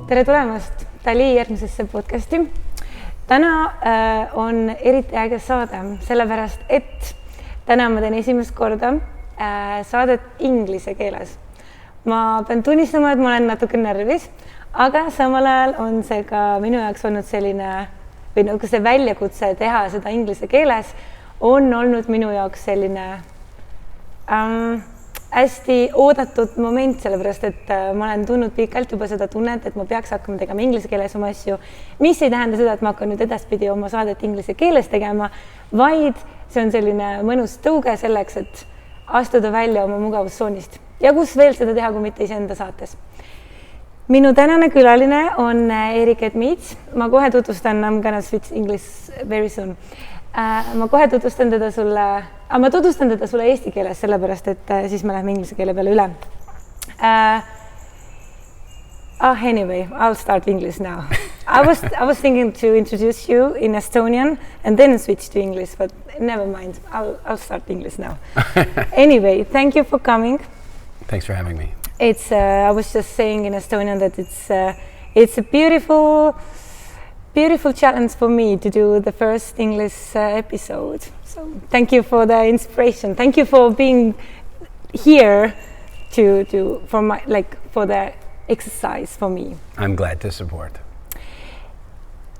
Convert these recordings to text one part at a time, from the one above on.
tere tulemast DALÍ järgmisesse podcasti. Täna on eriti äge saade, sellepärast et täna ma teen esimest korda saadet inglise keeles. Ma pean tunnistama, et ma olen natuke närvis, aga samal ajal on see ka minu jaoks olnud selline või nagu see väljakutse teha seda inglise keeles on olnud minu jaoks selline hästi oodatud moment, sellepärast et ma olen tundnud pikalt juba seda tunnet, et ma peaks hakkama tegema inglise keeles oma asju, mis ei tähenda seda, et ma hakkan nüüd edaspidi oma saadet inglise keeles tegema, vaid see on selline mõnus tõuge selleks, et astuda välja oma mugavustsoonist. Ja kus veel seda teha, kui mitte iseenda saates. Minu tänane külaline on Eric Edmeades. Ma kohe tutvustan, I'm gonna switch English very soon. Ma kohe tutvustan teda sulle eesti keeles, sellepärast et siis me läheme inglise keele peale üle. Anyway, I'll start English now. I was thinking to introduce you in Estonian and then switch to English, but never mind. I'll start English now. Anyway, thank you for coming. Thanks for having me. I was just saying in Estonian that it's a beautiful challenge for me to do the first English episode. So thank you for the inspiration. Thank you for being here for the exercise for me. I'm glad to support.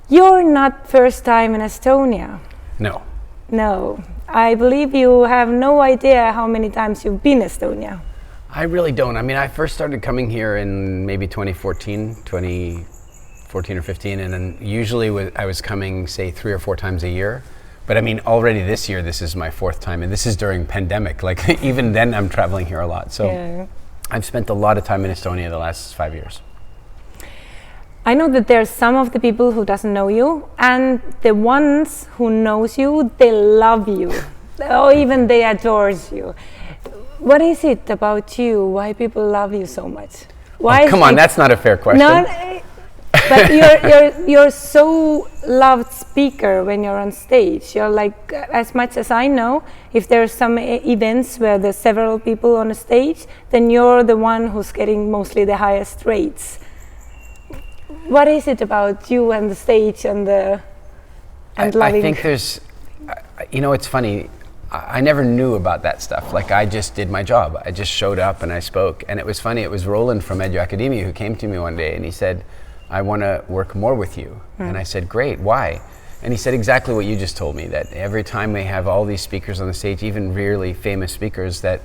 You're not first time in Estonia. No. No. I believe you have no idea how many times you've been in Estonia. I really don't. I mean, I first started coming here in maybe 2014 or 15, and then usually I was coming, say, 3 or 4 times a year. But I mean, already this year, this is my 4th time, and this is during pandemic. Like, even then, I'm traveling here a lot. So yeah. I've spent a lot of time in Estonia the last 5 years. I know that there's some of the people who doesn't know you, and the ones who knows you, they love you, or even they adore you. What is it about you? Why people love you so much? Why? Oh, come on, that's not a fair question. No, but you're so loved speaker when you're on stage. You're like, as much as I know, if there's some events where there's several people on a stage, then you're the one who's getting mostly the highest rates. What is it about you and the stage and loving? I think there's, it's funny. I never knew about that stuff. Like, I just did my job. I just showed up and I spoke. And it was funny. It was Roland from Academia who came to me one day and he said, I want to work more with you. And I said, great, why? And he said exactly what you just told me, that every time we have all these speakers on the stage, even really famous speakers, that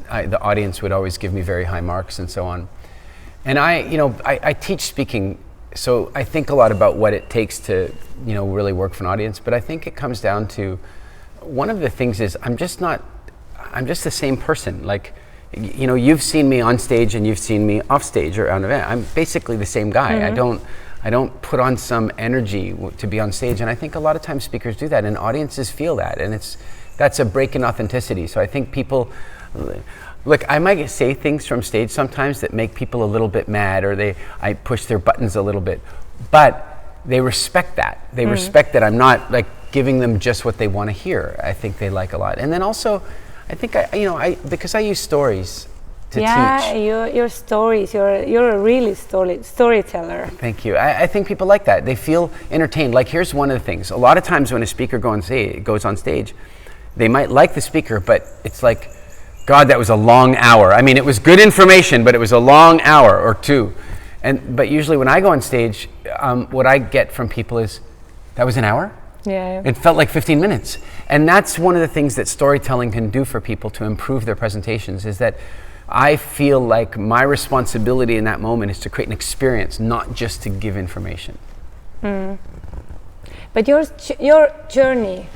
the audience would always give me very high marks and so on. And I teach speaking, so I think a lot about what it takes to, really work for an audience. But I think it comes down to, one of the things is I'm just the same person. Like, you've seen me on stage and you've seen me off stage or on an event. I'm basically the same guy. Mm-hmm. I don't put on some energy to be on stage. And I think a lot of times speakers do that and audiences feel that. And that's a break in authenticity. So I think people, look, I might say things from stage sometimes that make people a little bit mad, or I push their buttons a little bit, but they respect that. They respect that I'm not like giving them just what they want to hear. I think they like a lot. And then also, I think because I use stories to teach. Yeah, your stories. You're a really storyteller. Thank you. I think people like that. They feel entertained. Like, here's one of the things. A lot of times when a speaker goes on stage, they might like the speaker, but it's like, God, that was a long hour. I mean, it was good information, but it was a long hour or 2. But usually when I go on stage, what I get from people is, that was an hour? Yeah. It felt like 15 minutes. And that's one of the things that storytelling can do for people to improve their presentations, is that I feel like my responsibility in that moment is to create an experience, not just to give information. But your journey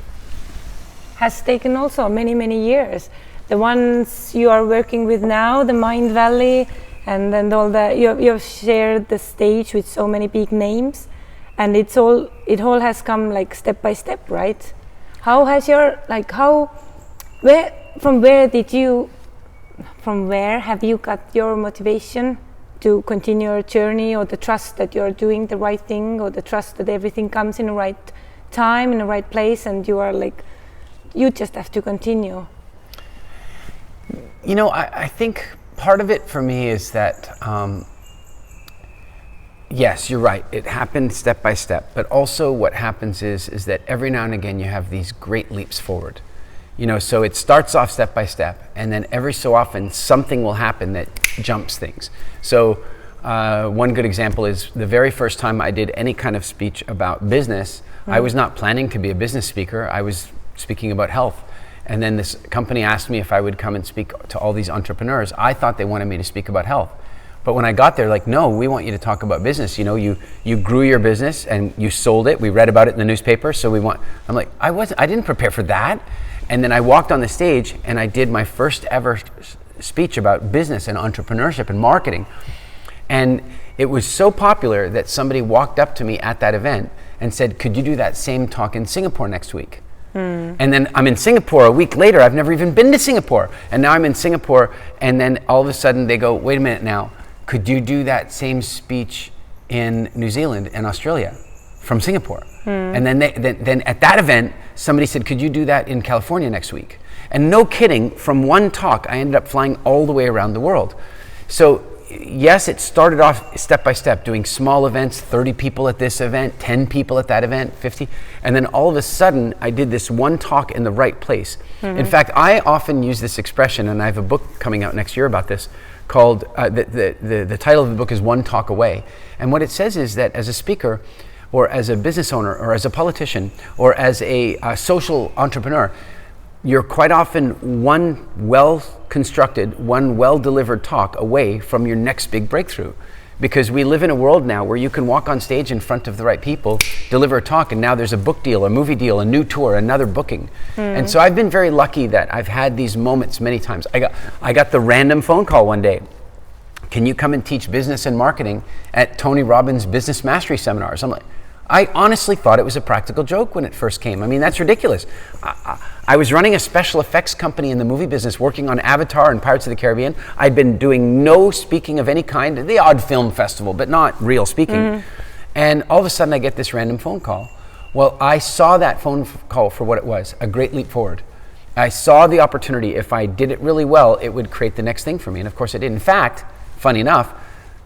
has taken also many, many years. The ones you are working with now, the Mind Valley, and then you've shared the stage with so many big names. And it all has come like step by step, right? How has from where have you got your motivation to continue your journey, or the trust that you're doing the right thing, or the trust that everything comes in the right time, in the right place, and you just have to continue? I think part of it for me is that yes, you're right. It happened step by step. But also what happens is that every now and again you have these great leaps forward. You know, so it starts off step by step, and then every so often something will happen that jumps things. So one good example is the very first time I did any kind of speech about business, I was not planning to be a business speaker. I was speaking about health. And then this company asked me if I would come and speak to all these entrepreneurs. I thought they wanted me to speak about health. But when I got there, like, no, we want you to talk about business. You know, you grew your business and you sold it. We read about it in the newspaper. So I'm like, I didn't prepare for that. And then I walked on the stage and I did my first ever speech about business and entrepreneurship and marketing. And it was so popular that somebody walked up to me at that event and said, could you do that same talk in Singapore next week? And then I'm in Singapore a week later. I've never even been to Singapore. And now I'm in Singapore, and then all of a sudden they go, wait a minute now, could you do that same speech in New Zealand and Australia from Singapore? And then then at that event, somebody said, could you do that in California next week? And no kidding, from one talk, I ended up flying all the way around the world. So yes, it started off step by step, doing small events, 30 people at this event, 10 people at that event, 50. And then all of a sudden, I did this one talk in the right place. In fact, I often use this expression, and I have a book coming out next year about this, called, the title of the book is One Talk Away. And what it says is that as a speaker, or as a business owner, or as a politician, or as a social entrepreneur, you're quite often one well-constructed, one well-delivered talk away from your next big breakthrough. Because we live in a world now where you can walk on stage in front of the right people, deliver a talk, and now there's a book deal, a movie deal, a new tour, another booking. And so I've been very lucky that I've had these moments many times. I got the random phone call one day. Can you come and teach business and marketing at Tony Robbins' Business Mastery Seminars? I'm like, I honestly thought it was a practical joke when it first came. I mean, that's ridiculous. I was running a special effects company in the movie business, working on Avatar and Pirates of the Caribbean. I'd been doing no speaking of any kind, the odd film festival, but not real speaking. And all of a sudden I get this random phone call. Well, I saw that phone call for what it was, a great leap forward. I saw the opportunity. If I did it really well, it would create the next thing for me. And of course it did. In fact, funny enough,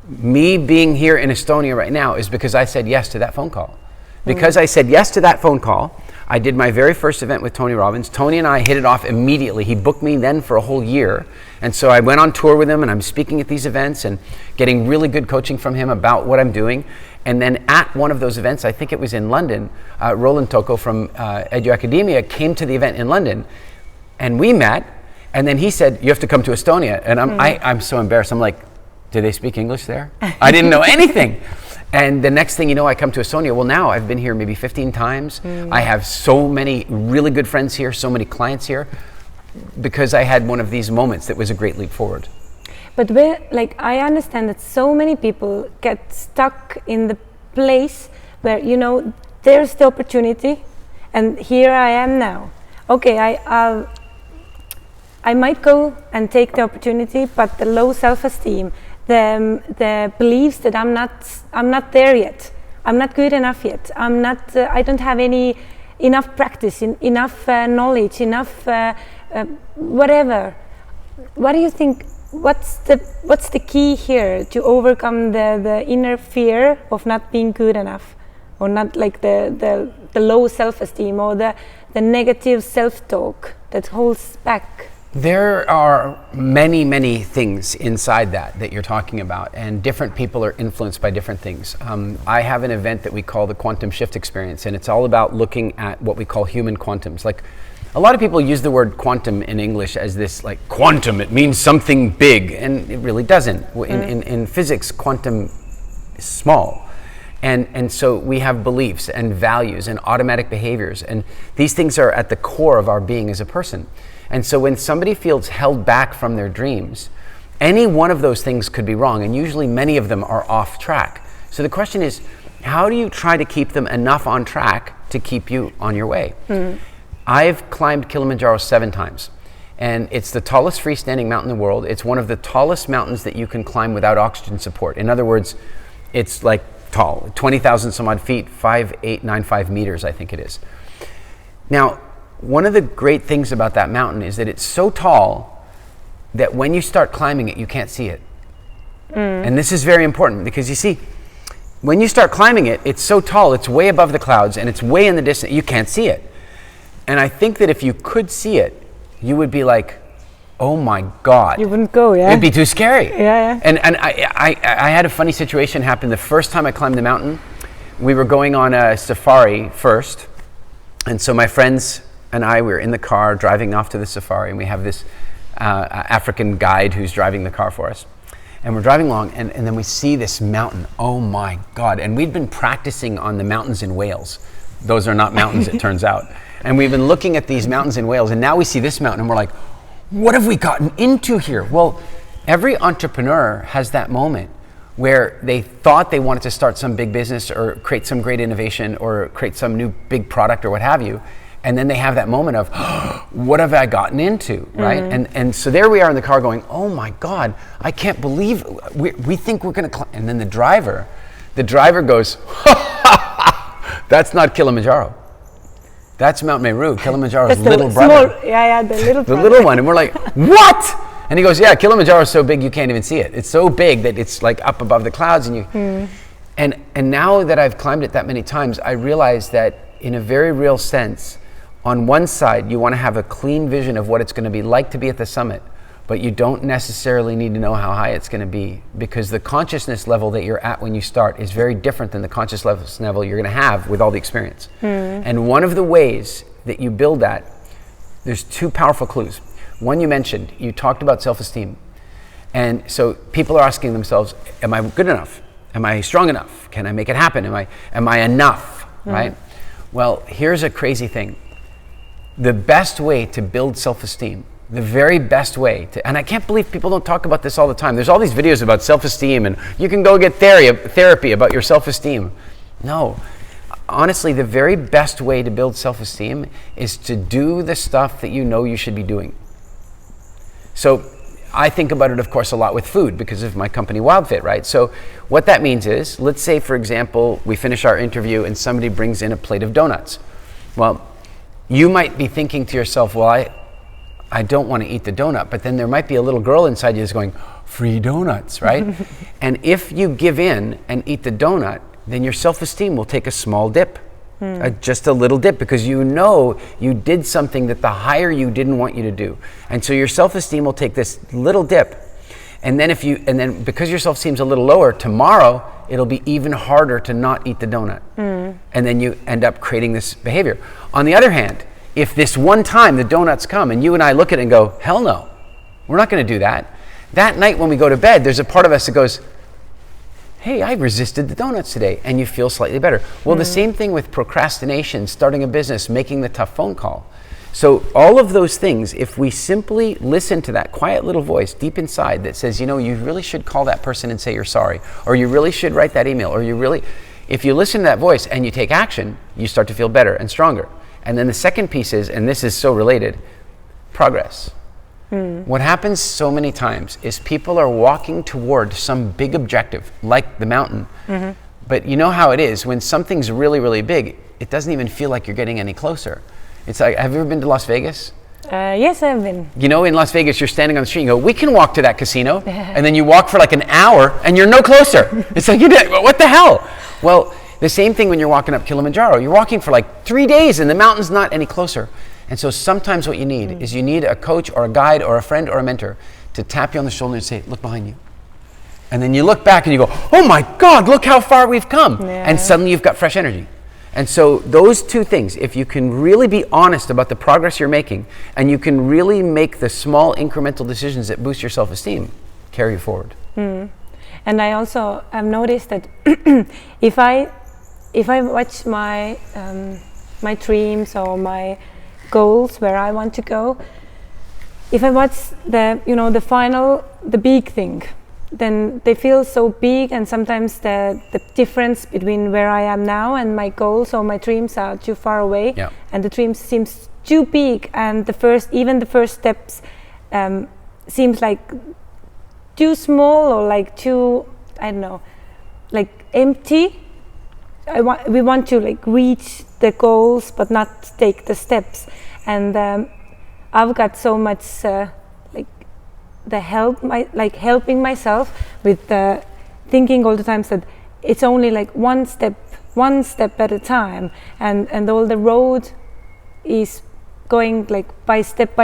me being here in Estonia right now is because I said yes to that phone call. Because I said yes to that phone call, I did my very first event with Tony Robbins. Tony and I hit it off immediately. He booked me then for a whole year. And so I went on tour with him, and I'm speaking at these events and getting really good coaching from him about what I'm doing. And then at one of those events, I think it was in London, Roland Tocco from Academia came to the event in London, and we met. And then he said, you have to come to Estonia. And I'm so embarrassed. I'm like, do they speak English there? I didn't know anything. And the next thing you know, I come to Estonia. Well, now I've been here maybe 15 times. I have so many really good friends here, so many clients here, because I had one of these moments that was a great leap forward. But I understand that so many people get stuck in the place where, you know, there's the opportunity, and here I am now. Okay, I might go and take the opportunity, but the low self-esteem, the beliefs that I'm not there yet, I'm not good enough yet, I don't have enough practice, enough knowledge, enough whatever. What do you think? What's the key here to overcome the inner fear of not being good enough, or not, like the low self-esteem, or the negative self-talk that holds back? There are many, many things inside that you're talking about, and different people are influenced by different things. I have an event that we call the Quantum Shift Experience, and it's all about looking at what we call human quantums. Like, a lot of people use the word quantum in English as this, like, quantum, it means something big, and it really doesn't. In physics, quantum is small. And so we have beliefs and values and automatic behaviors, and these things are at the core of our being as a person. And so when somebody feels held back from their dreams, any one of those things could be wrong, and usually many of them are off track. So the question is, how do you try to keep them enough on track to keep you on your way? I've climbed Kilimanjaro 7 times, and it's the tallest freestanding mountain in the world. It's one of the tallest mountains that you can climb without oxygen support. In other words, it's like tall, 20,000 some odd feet, 5.895 meters, I think it is. Now, one of the great things about that mountain is that it's so tall that when you start climbing it, you can't see it. And this is very important, because you see, when you start climbing it, it's so tall, it's way above the clouds, and it's way in the distance, you can't see it. And I think that if you could see it, you would be like, oh my God. You wouldn't go, yeah? It'd be too scary. Yeah. And I had a funny situation happen the first time I climbed the mountain. We were going on a safari first. And so my friends and I were in the car driving off to the safari, and we have this African guide who's driving the car for us. And we're driving along, and then we see this mountain. Oh my God. And we'd been practicing on the mountains in Wales. Those are not mountains, it turns out. And we've been looking at these mountains in Wales, and now we see this mountain, and we're like, what have we gotten into here? Well, every entrepreneur has that moment where they thought they wanted to start some big business or create some great innovation or create some new big product or what have you. And then they have that moment of, what have I gotten into, right? And so there we are in the car going, oh my God, I can't believe we think we're gonna climb. And then the driver goes, that's not Kilimanjaro. That's Mount Meru, Kilimanjaro's little brother. The little one. And we're like, what? And he goes, yeah, Kilimanjaro is so big you can't even see it. It's so big that it's like up above the clouds. And and now that I've climbed it that many times, I realize that in a very real sense, on one side, you want to have a clean vision of what it's going to be like to be at the summit, but you don't necessarily need to know how high it's going to be, because the consciousness level that you're at when you start is very different than the consciousness level you're going to have with all the experience. And one of the ways that you build that, there's two powerful clues. One you mentioned, you talked about self-esteem. And so people are asking themselves, am I good enough? Am I strong enough? Can I make it happen? Am I enough, right? Well, here's a crazy thing. The best way to build self-esteem, the very best way to, and I can't believe people don't talk about this all the time. There's all these videos about self-esteem, and you can go get therapy about your self-esteem. No, honestly, the very best way to build self-esteem is to do the stuff that you know you should be doing. So I think about it, of course, a lot with food because of my company WildFit, right? So what that means is, let's say, for example, we finish our interview and somebody brings in a plate of donuts. Well, you might be thinking to yourself, well, I don't want to eat the donut, but then there might be a little girl inside you that's going, free donuts, right? And if you give in and eat the donut, then your self-esteem will take a small dip, just a little dip, because you know you did something that the higher you didn't want you to do. And so your self-esteem will take this little dip. And then because your self-esteem's a little lower, tomorrow it'll be even harder to not eat the donut. And then you end up creating this behavior. On the other hand, if this one time the donuts come and you and I look at it and go, hell no, we're not going to do that. That night when we go to bed, there's a part of us that goes, hey, I resisted the donuts today, and you feel slightly better. Well, the same thing with procrastination, starting a business, making the tough phone call. So all of those things, if we simply listen to that quiet little voice deep inside that says, you know, you really should call that person and say you're sorry, or you really should write that email, or if you listen to that voice and you take action, you start to feel better and stronger. And then the second piece is, and this is so related, progress. What happens so many times is people are walking toward some big objective, like the mountain. But you know how it is, when something's really, really big, it doesn't even feel like you're getting any closer. It's like, have you ever been to Las Vegas? Yes, I have been. You know, in Las Vegas, you're standing on the street and you go, we can walk to that casino. And then you walk for like an hour and you're no closer. It's like, what the hell? Well, the same thing when you're walking up Kilimanjaro. You're walking for like 3 days and the mountain's not any closer. And so sometimes what you need is you need a coach or a guide or a friend or a mentor to tap you on the shoulder and say, look behind you. And then you look back and you go, oh my God, look how far we've come. And suddenly you've got fresh energy. And so those two things, if you can really be honest about the progress you're making, and you can really make the small incremental decisions that boost your self-esteem, carry you forward. And I also have noticed that if I watch my my dreams or my goals where I want to go, if I watch the big thing, then they feel so big, and sometimes the difference between where I am now and my goals or my dreams are too far away, and the dreams seems too big, and the first steps seems like too small or like too, I don't know, like empty. We want to like reach the goals but not take the steps, and I've got so much helping myself with thinking all the time that it's only like one step at a time, and all the road is going like by step,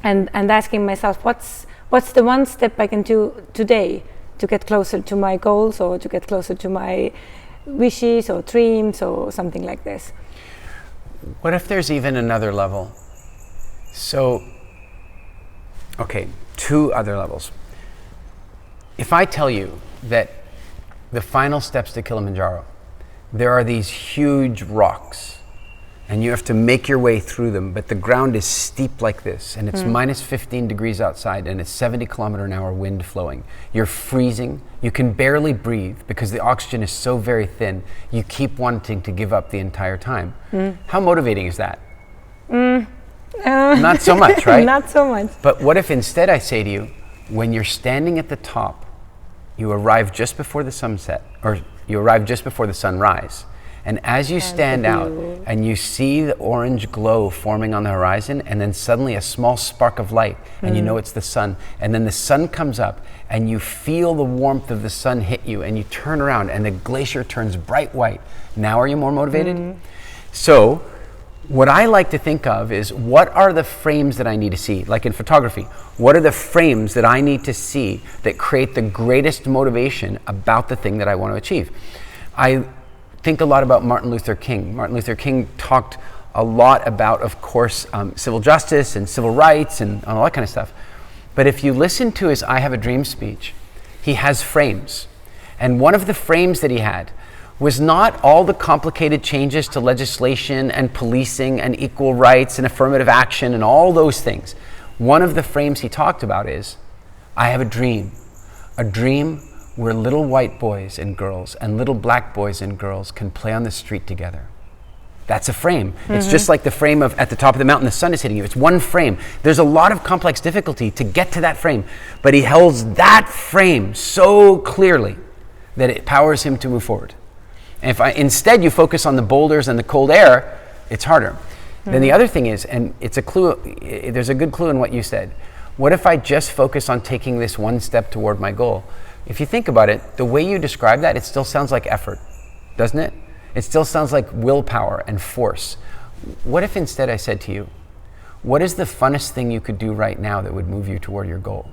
and asking myself, what's the one step I can do today to get closer to my goals, or to get closer to my wishes or dreams or something like this. What if there's even another level? So, okay, 2 other levels. If I tell you that the final steps to Kilimanjaro, there are these huge rocks, and you have to make your way through them, but the ground is steep like this, and it's minus 15 degrees outside, and it's 70 kilometer an hour wind flowing. You're freezing, you can barely breathe because the oxygen is so very thin, you keep wanting to give up the entire time. How motivating is that? Not so much, right? Not so much. But what if instead I say to you, when you're standing at the top, you arrive just before the sunset, or you arrive just before the sunrise, and as you stand out and you see the orange glow forming on the horizon, and then suddenly a small spark of light, and you know it's the sun, and then the sun comes up and you feel the warmth of the sun hit you, and you turn around and the glacier turns bright white. Now are you more motivated? So what I like to think of is, what are the frames that I need to see? Like in photography, what are the frames that I need to see that create the greatest motivation about the thing that I want to achieve? I think a lot about Martin Luther King. Martin Luther King talked a lot about, of course, civil justice and civil rights and all that kind of stuff. But if you listen to his I Have a Dream speech, he has frames. And one of the frames that he had was not all the complicated changes to legislation and policing and equal rights and affirmative action and all those things. One of the frames he talked about is, I have a dream where little white boys and girls and little black boys and girls can play on the street together. That's a frame. It's just like the frame of at the top of the mountain, the sun is hitting you. It's one frame. There's a lot of complex difficulty to get to that frame, but he holds that frame so clearly that it powers him to move forward. And if instead you focus on the boulders and the cold air, it's harder. Then the other thing is, and it's a clue, there's a good clue in what you said. What if I just focus on taking this one step toward my goal? If you think about it, the way you describe that, it still sounds like effort, doesn't it? It still sounds like willpower and force. What if instead I said to you, what is the funnest thing you could do right now that would move you toward your goal?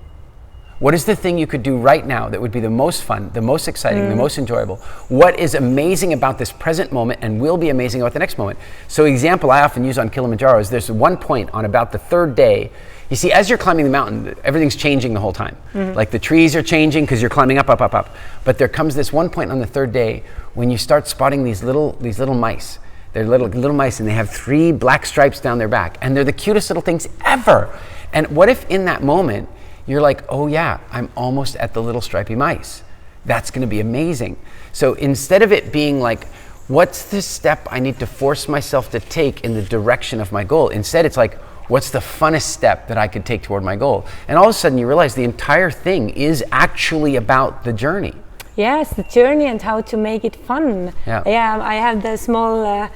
What is the thing you could do right now that would be the most fun, the most exciting, the most enjoyable? What is amazing about this present moment and will be amazing about the next moment? So example I often use on Kilimanjaro is, there's one point on about the 3rd day. You see, as you're climbing the mountain, everything's changing the whole time. Like the trees are changing because you're climbing up. But there comes this one point on the 3rd day when you start spotting these little mice. They're little mice, and they have 3 black stripes down their back, and they're the cutest little things ever. And what if in that moment you're like, oh yeah, I'm almost at the little stripy mice. That's going to be amazing. So instead of it being like, what's the step I need to force myself to take in the direction of my goal? Instead, it's like, what's the funnest step that I could take toward my goal? And all of a sudden you realize the entire thing is actually about the journey. Yes, the journey and how to make it fun. Yeah, I have the small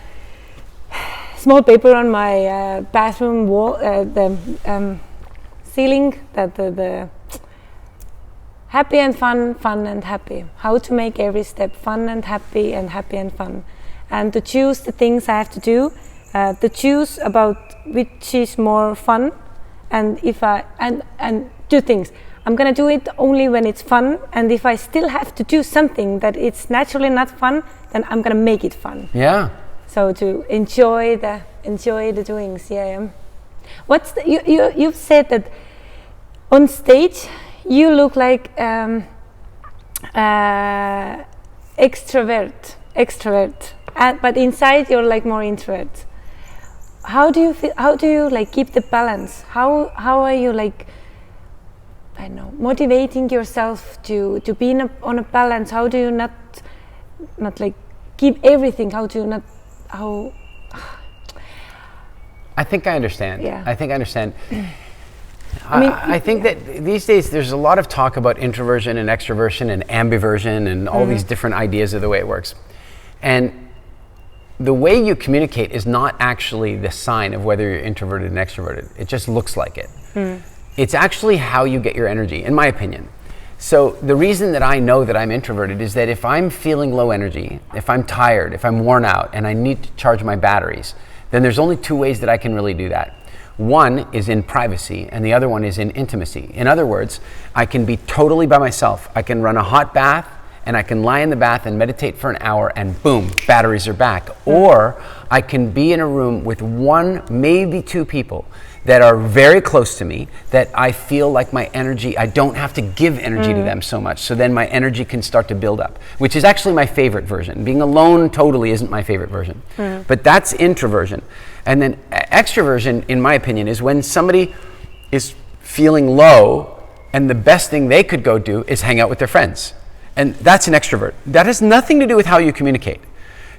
paper on my bathroom wall, the ceiling, that the happy and fun, fun and happy. How to make every step fun and happy and fun. And to choose the things I have to do, to choose about which is more fun, and if and 2 things. I'm gonna do it only when it's fun, and if I still have to do something that it's naturally not fun, then I'm gonna make it fun. Yeah. So to enjoy the doings. Yeah. What's you've said that on stage you look like extrovert, but inside you're like more introvert. How do you feel? How do you like keep the balance? How are you like, I don't know, motivating yourself to be on a balance? How do you not like keep everything? How do you not how? I think I understand. Yeah. I think I understand. I think that these days there's a lot of talk about introversion and extroversion and ambiversion and all these different ideas of the way it works. And the way you communicate is not actually the sign of whether you're introverted and extroverted. It just looks like it. It's actually how you get your energy, in my opinion. So the reason that I know that I'm introverted is that if I'm feeling low energy, if I'm tired, if I'm worn out, and I need to charge my batteries, then there's only two ways that I can really do that. One is in privacy, and the other one is in intimacy. In other words, I can be totally by myself. I can run a hot bath, and I can lie in the bath and meditate for an hour, and boom, batteries are back. Or I can be in a room with one, maybe two people that are very close to me, that I feel like my energy, I don't have to give energy to them so much, so then my energy can start to build up, which is actually my favorite version. Being alone totally isn't my favorite version, but that's introversion. And then extroversion, in my opinion, is when somebody is feeling low and the best thing they could go do is hang out with their friends. And that's an extrovert. That has nothing to do with how you communicate.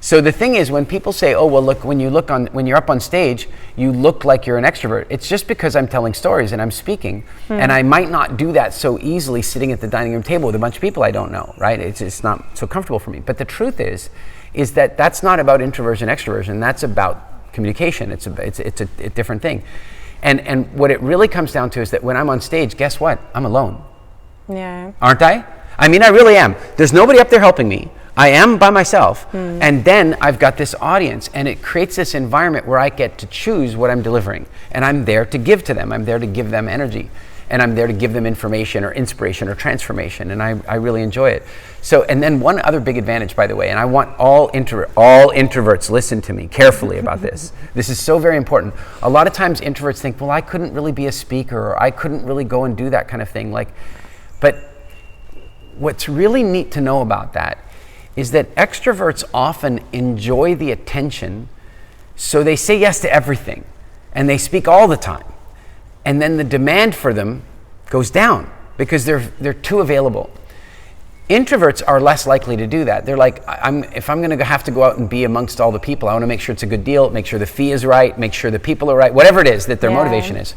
So the thing is, when people say, oh, well, look, when you're up on stage, you look like you're an extrovert. It's just because I'm telling stories and I'm speaking, and I might not do that so easily sitting at the dining room table with a bunch of people I don't know, right? It's not so comfortable for me. But the truth is that that's not about introversion, extroversion. That's about communication. It's a different thing. And what it really comes down to is that when I'm on stage, guess what? I'm alone. Yeah. Aren't I? I mean, I really am. There's nobody up there helping me. I am by myself, and then I've got this audience, and it creates this environment where I get to choose what I'm delivering, and I'm there to give to them. I'm there to give them energy, and I'm there to give them information or inspiration or transformation, and I really enjoy it. So, and then one other big advantage, by the way, and I want all introverts, listen to me carefully about this. This is so very important. A lot of times introverts think, well, I couldn't really be a speaker, or I couldn't really go and do that kind of thing. But what's really neat to know about that is that extroverts often enjoy the attention, so they say yes to everything, and they speak all the time. And then the demand for them goes down because they're too available. Introverts are less likely to do that. They're like, if I'm gonna have to go out and be amongst all the people, I wanna make sure it's a good deal, make sure the fee is right, make sure the people are right, whatever it is that their motivation is.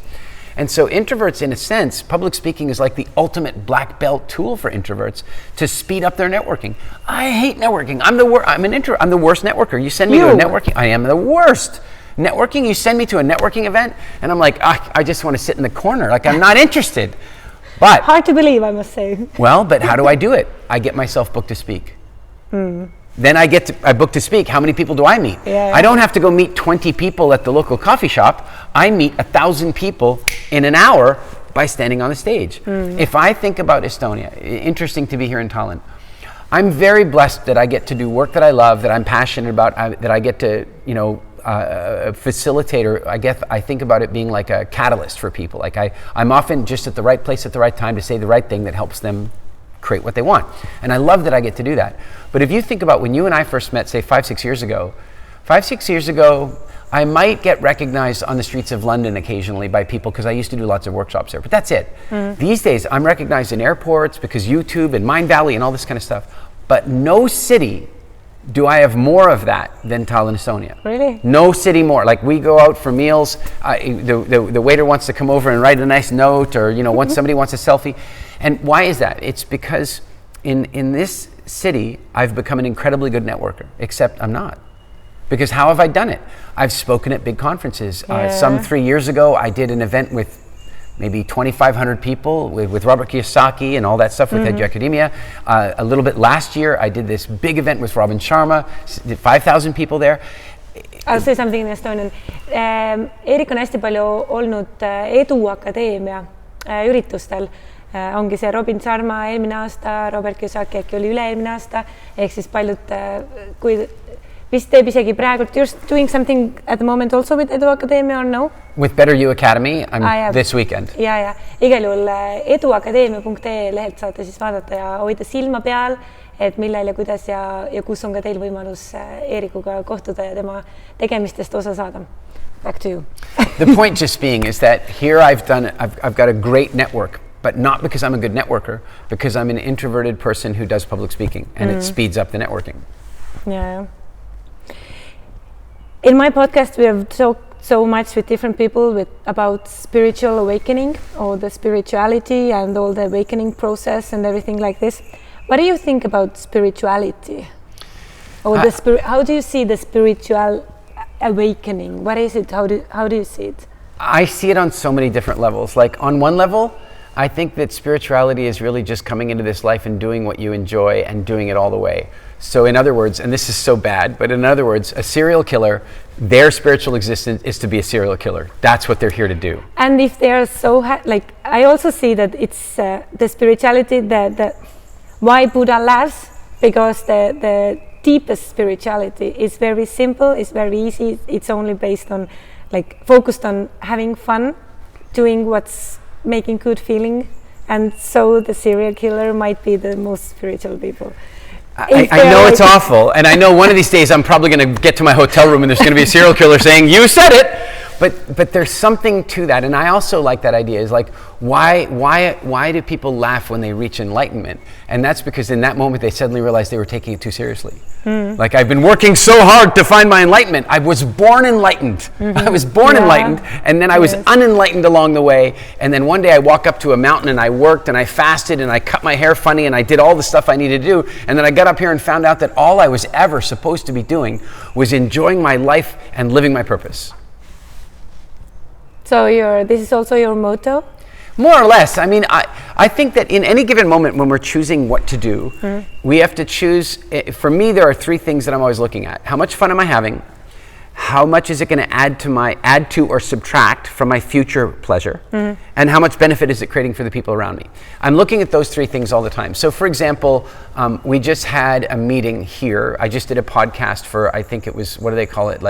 And so introverts, in a sense, public speaking is like the ultimate black belt tool for introverts to speed up their networking. I hate networking. I'm the worst networker. You send me to a networking, I am the worst. Networking, you send me to a networking event, and I'm like, I just want to sit in the corner. Like, I'm not interested. But hard to believe, I must say. Well, but how do I do it? I get myself booked to speak. Then I book to speak. How many people do I meet? Yeah. I don't have to go meet 20 people at the local coffee shop. I meet 1,000 people in an hour by standing on the stage. If I think about Estonia, interesting to be here in Tallinn. I'm very blessed that I get to do work that I love, that I'm passionate about, that I get to, facilitate, or I think about it being like a catalyst for people. Like I'm often just at the right place at the right time to say the right thing that helps them create what they want. And I love that I get to do that. But if you think about when you and I first met, say 5-6 years ago, I might get recognized on the streets of London occasionally by people because I used to do lots of workshops there, but that's it. These days I'm recognized in airports because YouTube and Mind Valley and all this kind of stuff, but no city do I have more of that than Tallinn, Estonia. Really? No city more. Like, we go out for meals, the waiter wants to come over and write a nice note, or once somebody wants a selfie. And why is that? It's because in this city, I've become an incredibly good networker, except I'm not. Because how have I done it? I've spoken at big conferences. Some 3 years ago, I did an event with maybe 2,500 people with Robert Kiyosaki and all that stuff with Academia. A little bit last year, I did this big event with Robin Sharma, did 5,000 people there. I'll say something in Estonian. Erik on hästi palju olnud Eduakadeemia üritustel. Ongi see Robin Sharma eelmine aasta, Robert Kiyosaki äkki oli üle-eelmine aasta, ehk siis paljud, kui vist teeb isegi praegu, you're doing something at the moment also with Eduakadeemia or no? With Better You Academy, this weekend. Ja. Igal juhul eduakadeemia.ee lehelt saate siis vaadata ja hoida silma peal, et millal ja kuidas ja kus on ka teil võimalus Ericuga kohtuda ja tema tegemistest osa saada. Back to you. The point just being is that here I've got a great network, but not because I'm a good networker, because I'm an introverted person who does public speaking, and it speeds up the networking. Yeah. In my podcast, we have talked so much with different people about spiritual awakening, or the spirituality and all the awakening process and everything like this. What do you think about spirituality? Or how do you see the spiritual awakening? What is it? How do you see it? I see it on so many different levels. Like, on one level, I think that spirituality is really just coming into this life and doing what you enjoy and doing it all the way. So in other words, and this is so bad, but in other words, a serial killer, their spiritual existence is to be a serial killer. That's what they're here to do. And if they are so, I also see that it's the spirituality that why Buddha laughs, because the deepest spirituality is very simple, it's very easy, it's only based on, focused on having fun, doing what's making good feeling, and so the serial killer might be the most spiritual people. I know it's awful, and I know one of these days I'm probably going to get to my hotel room and there's going to be a serial killer saying, "You said it!" But there's something to that, and I also like that idea. Is why do people laugh when they reach enlightenment? And that's because in that moment they suddenly realized they were taking it too seriously. Like, I've been working so hard to find my enlightenment. I was born enlightened. I was born enlightened, and then I was unenlightened along the way. And then one day I walk up to a mountain and I worked and I fasted and I cut my hair funny and I did all the stuff I needed to do. And then I got up here and found out that all I was ever supposed to be doing was enjoying my life and living my purpose. So this is also your motto? More or less. I mean, I think that in any given moment when we're choosing what to do, we have to choose. For me, there are three things that I'm always looking at. How much fun am I having? How much is it going to add to or subtract from my future pleasure? And how much benefit is it creating for the people around me? I'm looking at those three things all the time. So for example, we just had a meeting here. I just did a podcast for, I think it was, what do they call it?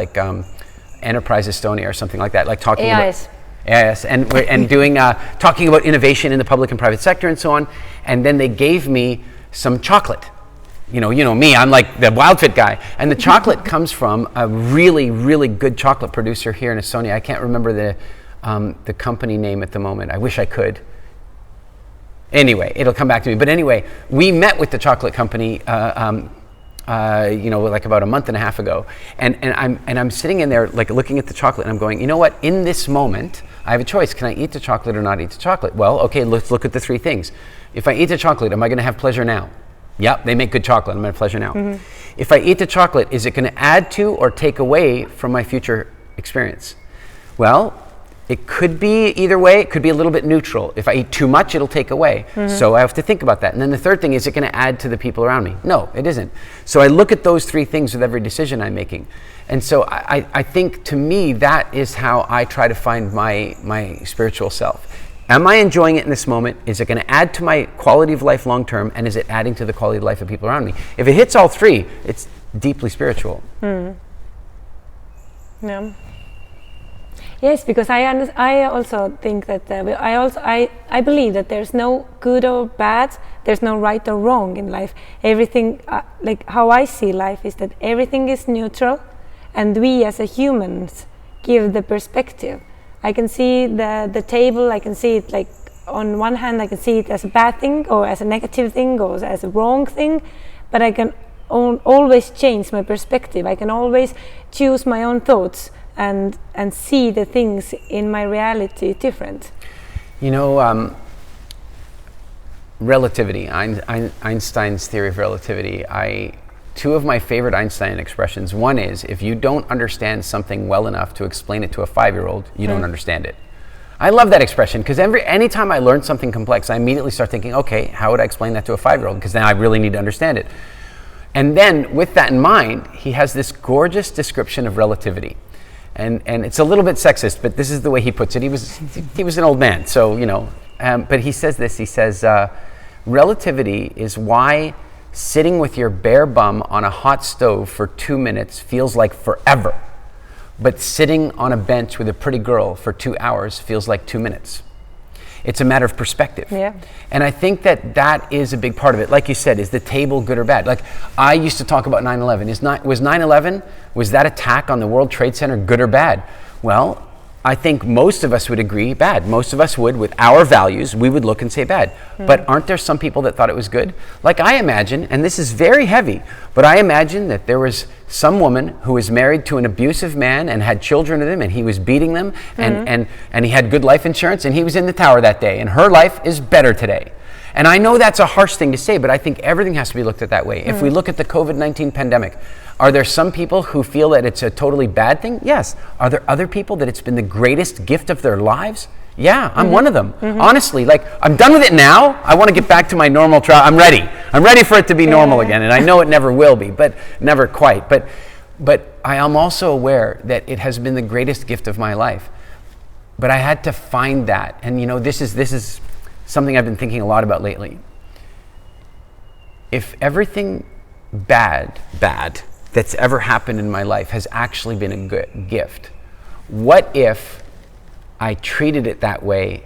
Enterprise Estonia or something like that, talking AIS. about AIS, and doing talking about innovation in the public and private sector and so on. And then they gave me some chocolate. You know me, I'm like the Wild Fit guy. And the chocolate comes from a really, really good chocolate producer here in Estonia. I can't remember the company name at the moment. I wish I could. Anyway, it'll come back to me. But anyway, we met with the chocolate company about a month and a half ago, and I'm sitting in there looking at the chocolate, and I'm going, you know what? In this moment, I have a choice. Can I eat the chocolate or not eat the chocolate? Well, okay, let's look at the three things. If I eat the chocolate, am I going to have pleasure now? Yep, they make good chocolate. I'm going to have pleasure now. If I eat the chocolate, is it going to add to or take away from my future experience? Well, it could be either way. It could be a little bit neutral. If I eat too much, it'll take away. So I have to think about that. And then the third thing, is it going to add to the people around me? No, it isn't. So I look at those three things with every decision I'm making. And so I think, to me, that is how I try to find my spiritual self. Am I enjoying it in this moment? Is it going to add to my quality of life long term? And is it adding to the quality of life of people around me? If it hits all three, it's deeply spiritual. Yeah. Yes, because I also think that I believe that there's no good or bad, there's no right or wrong in life. Everything, how I see life, is that everything is neutral, and we as a humans give the perspective. I can see the table, I can see it on one hand, I can see it as a bad thing or as a negative thing or as a wrong thing, but I can always change my perspective. I can always choose my own thoughts and see the things in my reality different. Relativity, Einstein's theory of relativity. Two of my favorite Einstein expressions. One is, if you don't understand something well enough to explain it to a 5-year-old, you don't understand it. I love that expression, because anytime I learn something complex, I immediately start thinking, okay, how would I explain that to a 5-year-old? Because now I really need to understand it. And then with that in mind, he has this gorgeous description of relativity. And it's a little bit sexist, but this is the way he puts it. He was an old man, so, but he says this. He says, relativity is why sitting with your bare bum on a hot stove for 2 minutes feels like forever, but sitting on a bench with a pretty girl for 2 hours feels like 2 minutes. It's a matter of perspective. Yeah. And I think that is a big part of it. Like you said, is the table good or bad? I used to talk about 9/11. Was 9/11, was that attack on the World Trade Center good or bad? Well, I think most of us would agree bad. Most of us would, with our values, we would look and say bad. But aren't there some people that thought it was good? I imagine, and this is very heavy, but I imagine that there was some woman who was married to an abusive man and had children with him, and he was beating them, and he had good life insurance, and he was in the tower that day, and her life is better today. And I know that's a harsh thing to say, but I think everything has to be looked at that way. If we look at the COVID-19 pandemic, are there some people who feel that it's a totally bad thing? Yes. Are there other people that it's been the greatest gift of their lives? Yeah, I'm one of them. Honestly, like, I'm done with it now. I want to get back to my normal trial. I'm ready. I'm ready for it to be normal again. And I know it never will be, but never quite. But I am also aware that it has been the greatest gift of my life. But I had to find that. And you know, this is something I've been thinking a lot about lately. If everything bad that's ever happened in my life has actually been a good gift, what if I treated it that way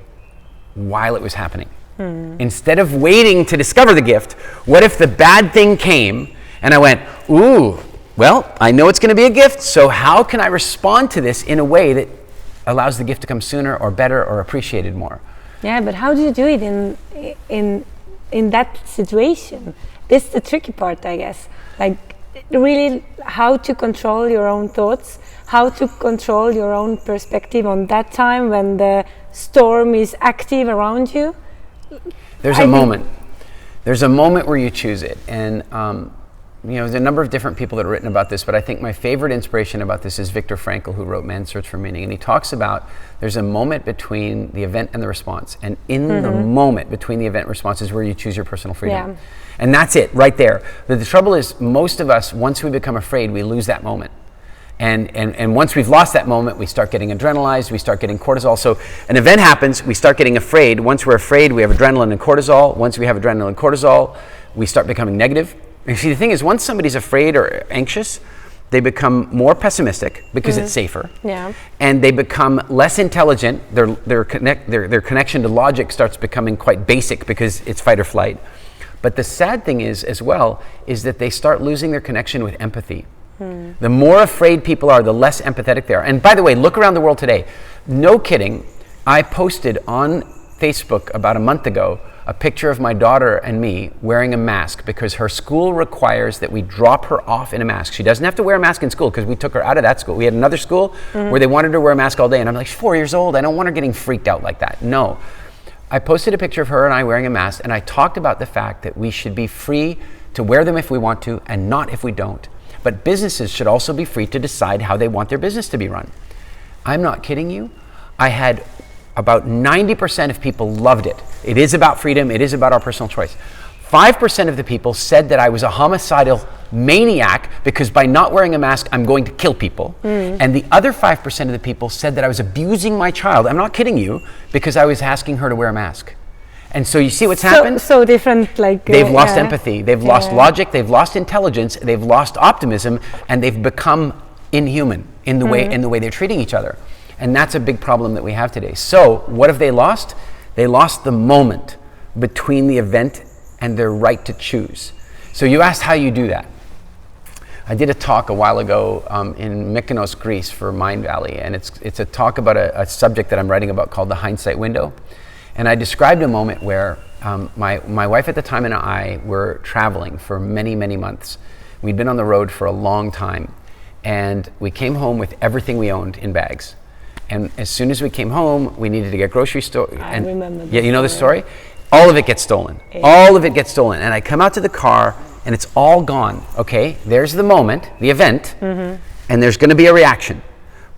while it was happening? Instead of waiting to discover the gift, what if the bad thing came and I went, ooh, well, I know it's going to be a gift, so how can I respond to this in a way that allows the gift to come sooner or better or appreciated more? Yeah, but how do you do it in that situation? This is the tricky part, I guess. Like, really, how to control your own thoughts, how to control your own perspective on that time when the storm is active around you. There's a moment. There's a moment where you choose it. And you know, there's a number of different people that have written about this, but I think my favorite inspiration about this is Viktor Frankl, who wrote Man's Search for Meaning. And he talks about there's a moment between the event and the response. And in the moment between the event and response is where you choose your personal freedom. Yeah. And that's it, right there. The trouble is, most of us, once we become afraid, we lose that moment. And once we've lost that moment, we start getting adrenalized, we start getting cortisol. So an event happens, we start getting afraid. Once we're afraid, we have adrenaline and cortisol. Once we have adrenaline and cortisol, we start becoming negative. And see, the thing is, once somebody's afraid or anxious, they become more pessimistic because it's safer. Yeah. And they become less intelligent. Their connection to logic starts becoming quite basic because it's fight or flight. But the sad thing is, as well, is that they start losing their connection with empathy. The more afraid people are, the less empathetic they are. And by the way, look around the world today. No kidding, I posted on Facebook about a month ago a picture of my daughter and me wearing a mask because her school requires that we drop her off in a mask. She doesn't have to wear a mask in school because we took her out of that school. We had another school where they wanted her to wear a mask all day, and I'm like, she's 4 years old. I don't want her getting freaked out like that. No. I posted a picture of her and I wearing a mask, and I talked about the fact that we should be free to wear them if we want to and not if we don't. But businesses should also be free to decide how they want their business to be run. I'm not kidding you. I had about 90% of people loved it. It is about freedom. It is about our personal choice. 5% of the people said that I was a homicidal maniac because by not wearing a mask, I'm going to kill people. And the other 5% of the people said that I was abusing my child. I'm not kidding you, because I was asking her to wear a mask. And so you see what's happened? So different, like... They've lost empathy, they've lost logic, they've lost intelligence, they've lost optimism, and they've become inhuman in the way they're treating each other. And that's a big problem that we have today. So what have they lost? They lost the moment between the event and their right to choose. So you asked how you do that. I did a talk a while ago in Mykonos, Greece for Mind Valley, and it's a talk about a subject that I'm writing about called the hindsight window. And I described a moment where my wife at the time and I were traveling for many, many months. We'd been on the road for a long time, and we came home with everything we owned in bags. And as soon as we came home, we needed to get grocery store. I remember. Yeah, you know the story? All of it gets stolen. Yeah. All of it gets stolen. And I come out to the car, and it's all gone. Okay, there's the moment, the event, and there's going to be a reaction.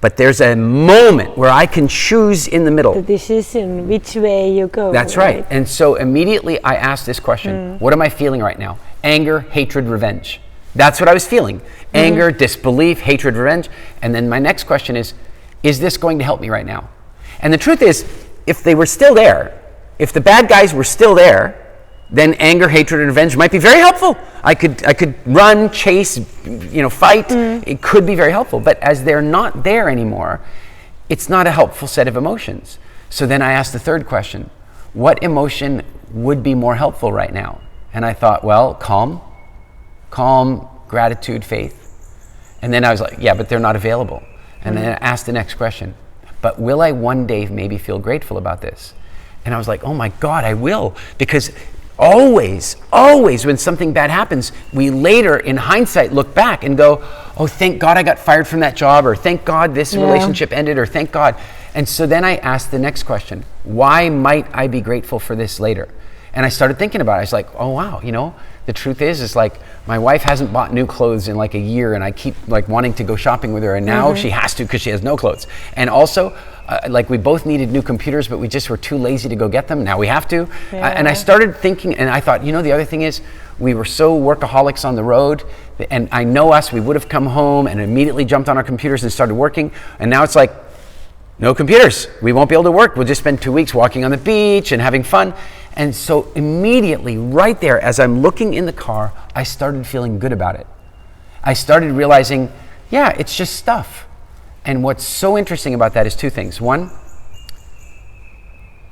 But there's a moment where I can choose in the middle. The decision, which way you go. That's right. And so immediately I asked this question, what am I feeling right now? Anger, hatred, revenge. That's what I was feeling. Anger, disbelief, hatred, revenge. And then my next question is this going to help me right now? And the truth is, if they were still there, if the bad guys were still there, then anger, hatred, and revenge might be very helpful. I could run, chase, fight. It could be very helpful. But as they're not there anymore, it's not a helpful set of emotions. So then I asked the third question, what emotion would be more helpful right now? And I thought, well, calm, gratitude, faith. And then I was like, yeah, but they're not available. And then I asked the next question, but will I one day maybe feel grateful about this? And I was like, oh my God, I will. Because always when something bad happens, we later in hindsight look back and go, oh, thank God I got fired from that job, or thank God this relationship ended, or thank God. And so then I asked the next question, why might I be grateful for this later? And I started thinking about it. I was like, oh wow, the truth is like my wife hasn't bought new clothes in like a year, and I keep like wanting to go shopping with her, and now she has to because she has no clothes. And also like we both needed new computers, but we just were too lazy to go get them. Now we have to. And I started thinking, and I thought, the other thing is, we were so workaholics on the road, and I know us, we would have come home and immediately jumped on our computers and started working. And now it's like, no computers. We won't be able to work. We'll just spend 2 weeks walking on the beach and having fun. And so immediately, right there, as I'm looking in the car, I started feeling good about it. I started realizing, yeah, it's just stuff. And what's so interesting about that is two things. One,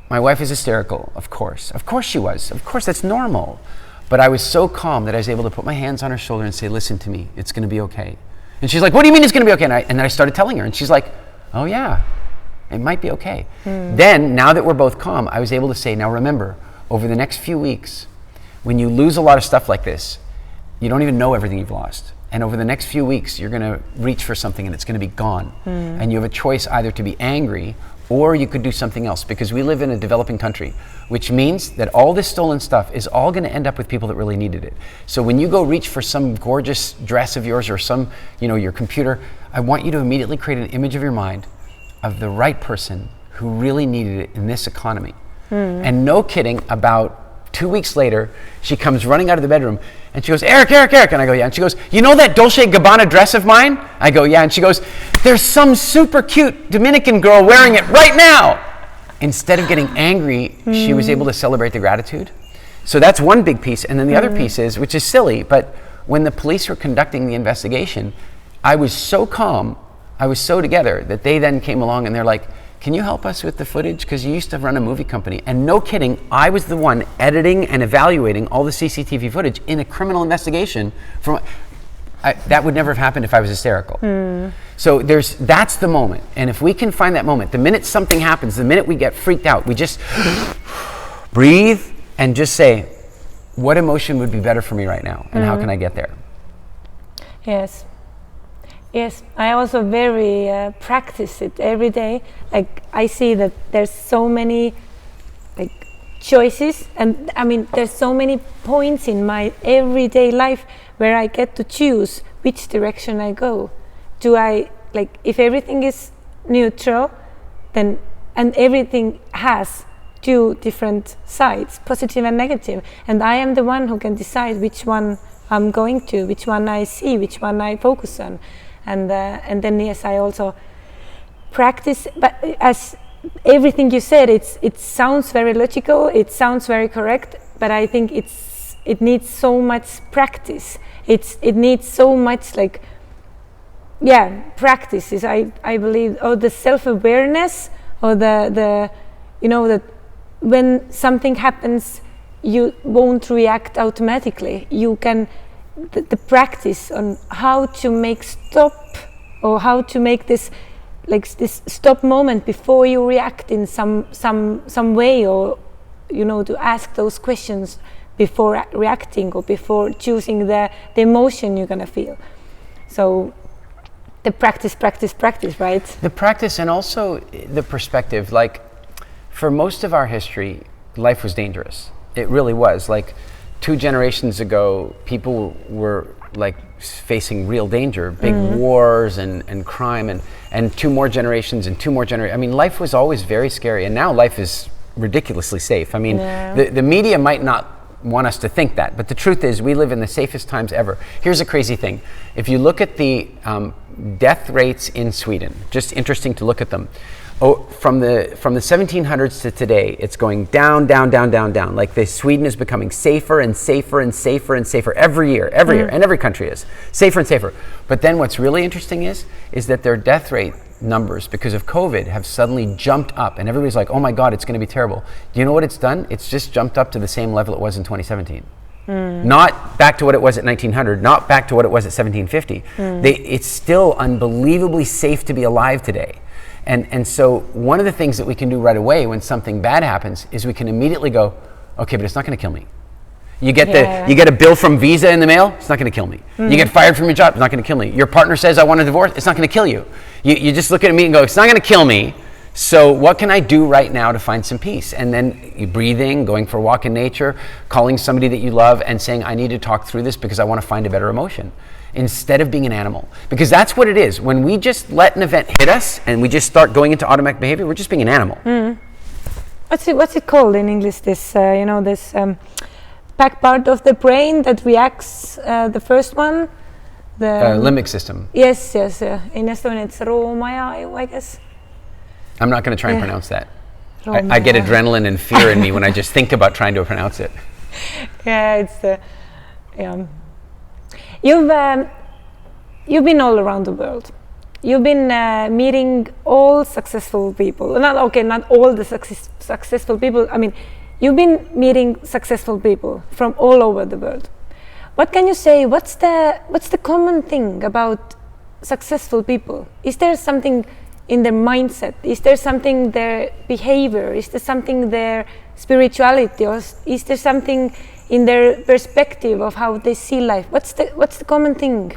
my wife is hysterical, of course. Of course she was. Of course, that's normal. But I was so calm that I was able to put my hands on her shoulder and say, listen to me, it's going to be okay. And she's like, what do you mean it's going to be okay? And then I started telling her, and she's like, oh yeah, it might be okay. Then, now that we're both calm, I was able to say, now remember, over the next few weeks, when you lose a lot of stuff like this, you don't even know everything you've lost. And over the next few weeks, you're going to reach for something and it's going to be gone. And you have a choice either to be angry or you could do something else, because we live in a developing country, which means that all this stolen stuff is all going to end up with people that really needed it. So when you go reach for some gorgeous dress of yours or some, your computer, I want you to immediately create an image of your mind of the right person who really needed it in this economy. And no kidding, about 2 weeks later, she comes running out of the bedroom and she goes, Eric. And I go, yeah. And she goes, you know that Dolce & Gabbana dress of mine? I go, yeah. And she goes, there's some super cute Dominican girl wearing it right now. Instead of getting angry, she was able to celebrate the gratitude. So that's one big piece. And then the other piece is, which is silly, but when the police were conducting the investigation, I was so calm, I was so together that they then came along and they're like, can you help us with the footage? Because you used to run a movie company. And no kidding, I was the one editing and evaluating all the CCTV footage in a criminal investigation. That would never have happened if I was hysterical. So that's the moment. And if we can find that moment, the minute something happens, the minute we get freaked out, we just breathe and just say, what emotion would be better for me right now? And how can I get there? Yes, I also very practice it every day. Like, I see that there's so many choices, and I mean there's so many points in my everyday life where I get to choose which direction I go. If everything is neutral, then, and everything has two different sides, positive and negative, and I am the one who can decide which one I'm going to, which one I see, which one I focus on. And then yes, I also practice. But as everything you said, it sounds very logical. It sounds very correct. But I think it needs so much practice. It needs so much practice. Is I believe, or the self-awareness, or the that when something happens, you won't react automatically. You can. The practice on how to make stop, or how to make this stop moment before you react in some way, or to ask those questions before reacting or before choosing the emotion you're gonna feel. So the practice, right? The practice, and also the perspective. Like, for most of our history, life was dangerous. It really was. 2 generations ago, people were facing real danger, big wars and crime, and 2 more generations and 2 more generations. I mean, life was always very scary, and now life is ridiculously safe. I mean, the media might not want us to think that, but the truth is we live in the safest times ever. Here's a crazy thing. If you look at the death rates in Sweden, just interesting to look at them. From the 1700s to today, it's going down. Sweden is becoming safer and safer and safer and safer every year, and every country is safer and safer. But then what's really interesting is that their death rate numbers, because of COVID, have suddenly jumped up, and everybody's like, oh my God, it's going to be terrible. Do you know what it's done? It's just jumped up to the same level it was in 2017. Not back to what it was at 1900, not back to what it was at 1750. It's still unbelievably safe to be alive today. And so one of the things that we can do right away when something bad happens is we can immediately go, okay, but it's not going to kill me. You get a bill from Visa in the mail, it's not going to kill me. You get fired from your job, it's not going to kill me. Your partner says, I want a divorce, it's not going to kill you. You just look at me and go, it's not going to kill me. So what can I do right now to find some peace? And then you breathing, going for a walk in nature, calling somebody that you love and saying, I need to talk through this because I want to find a better emotion, instead of being an animal. Because that's what it is. When we just let an event hit us and we just start going into automatic behavior, we're just being an animal. What's it called in English? This this back part of the brain that reacts. The first one, the limbic system. Yes. In Estonian, it's roomaju, I guess. I'm not going to try and pronounce that. I get adrenaline and fear in me when I just think about trying to pronounce it. Yeah, it's You've been all around the world. You've been meeting all successful people. Not all the successful people. I mean, you've been meeting successful people from all over the world. What can you say? What's the common thing about successful people? Is there something in their mindset? Is there something their behavior? Is there something their spirituality? Or is there something in their perspective of how they see life? What's the common thing?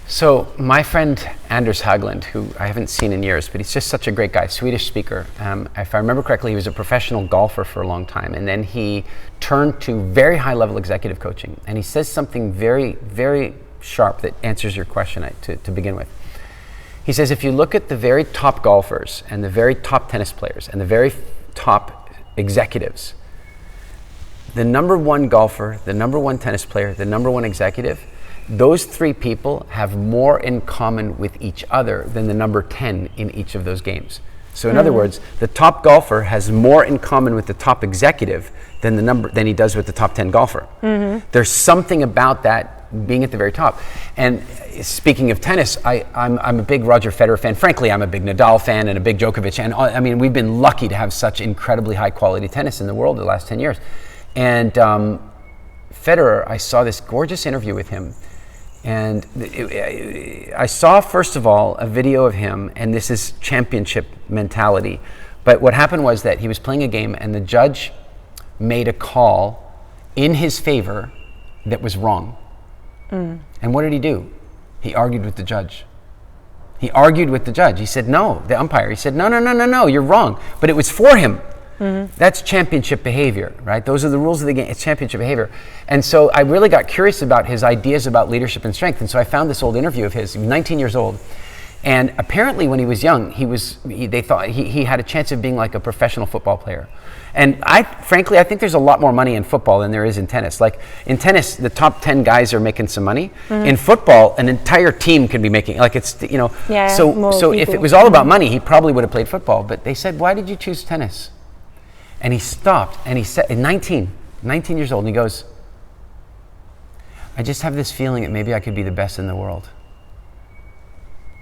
So my friend Anders Haglund, who I haven't seen in years, but he's just such a great guy, Swedish speaker. If I remember correctly, he was a professional golfer for a long time, and then he turned to very high-level executive coaching. And he says something very, very sharp that answers your question to begin with. He says, if you look at the very top golfers and the very top tennis players and the very top executives, the number one golfer, the number one tennis player, the number one executive, those three people have more in common with each other than the number 10 in each of those games. So in other words, the top golfer has more in common with the top executive than he does with the top 10 golfer. There's something about that being at the very top. And speaking of tennis, I'm a big Roger Federer fan. Frankly, I'm a big Nadal fan and a big Djokovic. And I mean, we've been lucky to have such incredibly high quality tennis in the world the last 10 years. And Federer, I saw this gorgeous interview with him. And I saw, first of all, a video of him, and this is championship mentality. But what happened was that he was playing a game and the judge made a call in his favor that was wrong. And what did he do? He argued with the judge. He said, no, the umpire. He said, no, you're wrong. But it was for him. That's championship behavior, right? Those are the rules of the game. It's championship behavior. And so I really got curious about his ideas about leadership and strength. And so I found this old interview of his. He was 19 years old. And apparently when he was young, they thought he had a chance of being like a professional football player. And frankly, I think there's a lot more money in football than there is in tennis. Like in tennis, the top 10 guys are making some money. In football, an entire team can be making, like it's, so if it was all about money, he probably would have played football. But they said, why did you choose tennis? And he stopped and he said, 19 years old, and he goes, I just have this feeling that maybe I could be the best in the world.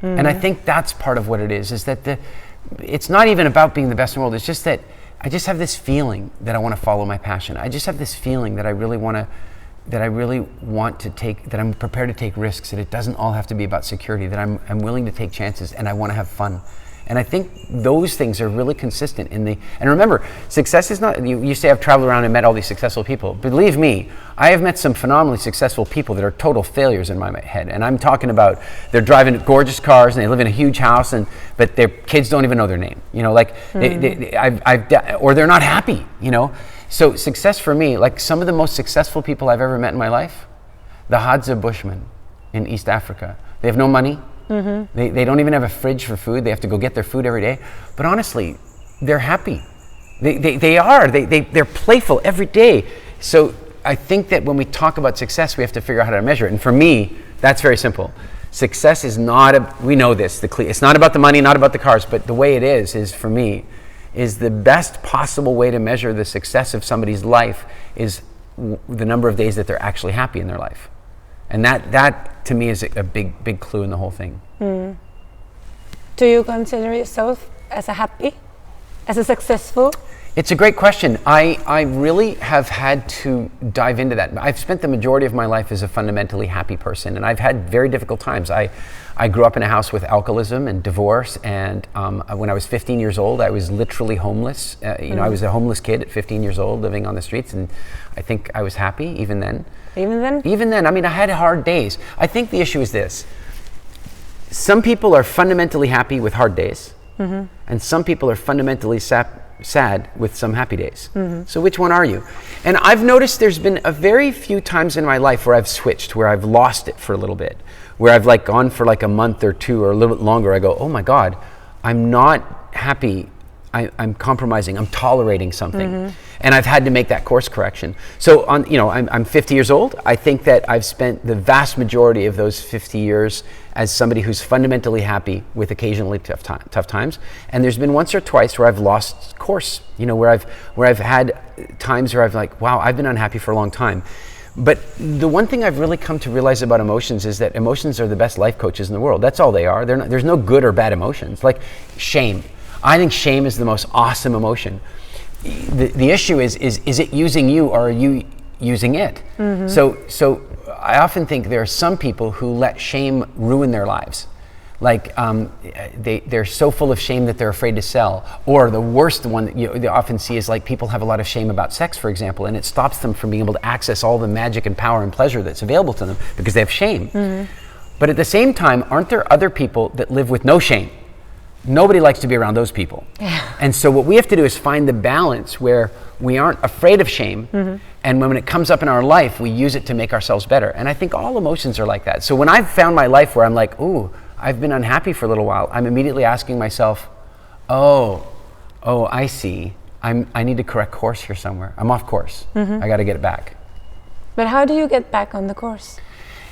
And I think that's part of what it is that it's not even about being the best in the world. It's just that I just have this feeling that I want to follow my passion. I just have this feeling that I really want to take, that I'm prepared to take risks, that it doesn't all have to be about security, that I'm willing to take chances and I want to have fun. And I think those things are really consistent and remember, success is not, you say I've traveled around and met all these successful people. Believe me, I have met some phenomenally successful people that are total failures in my head. And I'm talking about, they're driving gorgeous cars and they live in a huge house, but their kids don't even know their name. Or they're not happy, So success for me, like some of the most successful people I've ever met in my life, the Hadza Bushmen in East Africa. They have no money. They don't even have a fridge for food. They have to go get their food every day. But honestly, they're happy. They're playful every day. So I think that when we talk about success, we have to figure out how to measure it. And for me, that's very simple. Success is not we know this, it's not about the money, not about the cars, but the way it is for me, is the best possible way to measure the success of somebody's life is the number of days that they're actually happy in their life. And that to me is a big clue in the whole thing. Do you consider yourself as a successful? It's a great question. I really have had to dive into that. I've spent the majority of my life as a fundamentally happy person, and I've had very difficult times. I grew up in a house with alcoholism and divorce, and when I was 15 years old, I was literally homeless. I was a homeless kid at 15 years old living on the streets, and I think I was happy even then. Even then, I mean, I had hard days. I think the issue is this. Some people are fundamentally happy with hard days, And some people are fundamentally sad with some happy days. So which one are you? And I've noticed there's been a very few times in my life where I've switched, where I've lost it for a little bit, where I've like gone for like a month or two or a little bit longer. I go, oh my God, I'm not happy. I'm compromising. I'm tolerating something. And I've had to make that course correction. So I'm 50 years old. I think that I've spent the vast majority of those 50 years as somebody who's fundamentally happy with occasionally tough times. And there's been once or twice where I've lost course, where I've had times where I've like, wow, I've been unhappy for a long time. But the one thing I've really come to realize about emotions is that emotions are the best life coaches in the world. That's all they are. There's no good or bad emotions. Like shame. I think shame is the most awesome emotion. The issue is it using you or are you using it? So I often think there are some people who let shame ruin their lives. Like they're so full of shame that they're afraid to sell. Or the worst one that you often see is like people have a lot of shame about sex, for example, and it stops them from being able to access all the magic and power and pleasure that's available to them because they have shame. But at the same time, aren't there other people that live with no shame? Nobody likes to be around those people. And so what we have to do is find the balance where we aren't afraid of shame, and when it comes up in our life, we use it to make ourselves better. And I think all emotions are like that. So when I've found my life where I'm like, ooh, I've been unhappy for a little while, I'm immediately asking myself, oh, I see. I need to correct course here somewhere. I'm off course. I got to get it back. But how do you get back on the course?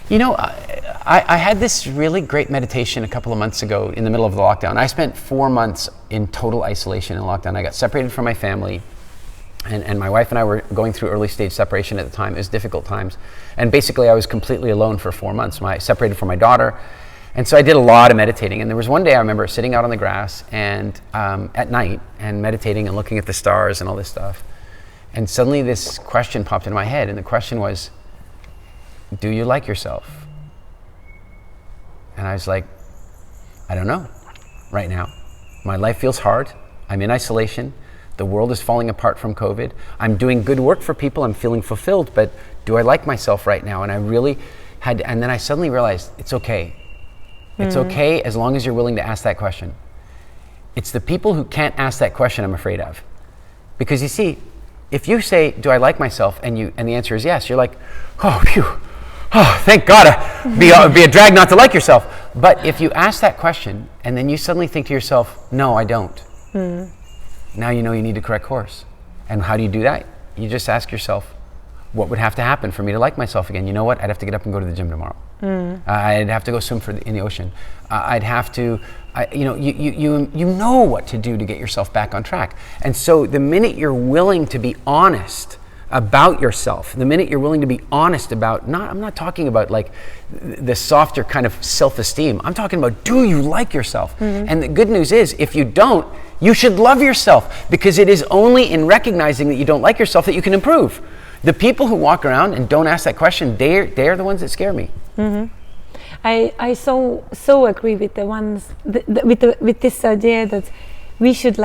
I had this really great meditation a couple of months ago in the middle of the lockdown. I spent 4 months in total isolation in lockdown. I got separated from my family, and my wife and I were going through early stage separation at the time. It was difficult times. And basically I was completely alone for 4 months. I separated from my daughter. And so I did a lot of meditating. And there was one day I remember sitting out on the grass and at night and meditating and looking at the stars and all this stuff. And suddenly this question popped into my head. And the question was, do you like yourself? And I was like, I don't know right now. My life feels hard. I'm in isolation. The world is falling apart from COVID. I'm doing good work for people. I'm feeling fulfilled, but do I like myself right now? And I really had, and then I suddenly realized it's okay. It's okay as long as you're willing to ask that question. It's the people who can't ask that question I'm afraid of. Because you see, if you say, do I like myself? And the answer is yes, you're like, oh, phew. Oh, thank God, it'd be a drag not to like yourself. But if you ask that question and then you suddenly think to yourself, no, I don't. Now you know you need to correct course. And how do you do that? You just ask yourself, what would have to happen for me to like myself again? You know what? I'd have to get up and go to the gym tomorrow. I'd have to go swim in the ocean. I'd have to, you know what to do to get yourself back on track. And so the minute you're willing to be honest about yourself, the minute you're willing to be honest about, I'm not talking about like the softer kind of self-esteem. I'm talking about, do you like yourself? And the good news is, if you don't, you should love yourself, because it is only in recognizing that you don't like yourself that you can improve. The people who walk around and don't ask that question, they're the ones that scare me. I so agree with the ones with this idea that we should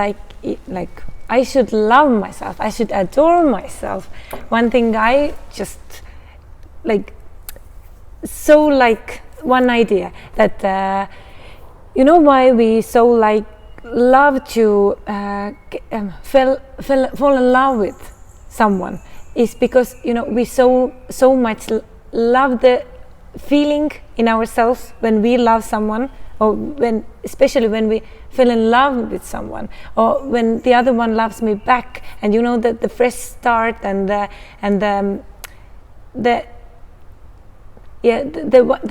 I should love myself. I should adore myself. One thing I just one idea that why we so love to fall in love with someone is because we so much love the feeling in ourselves when we love someone, or especially when we fell in love with someone, or when the other one loves me back, and the fresh start and the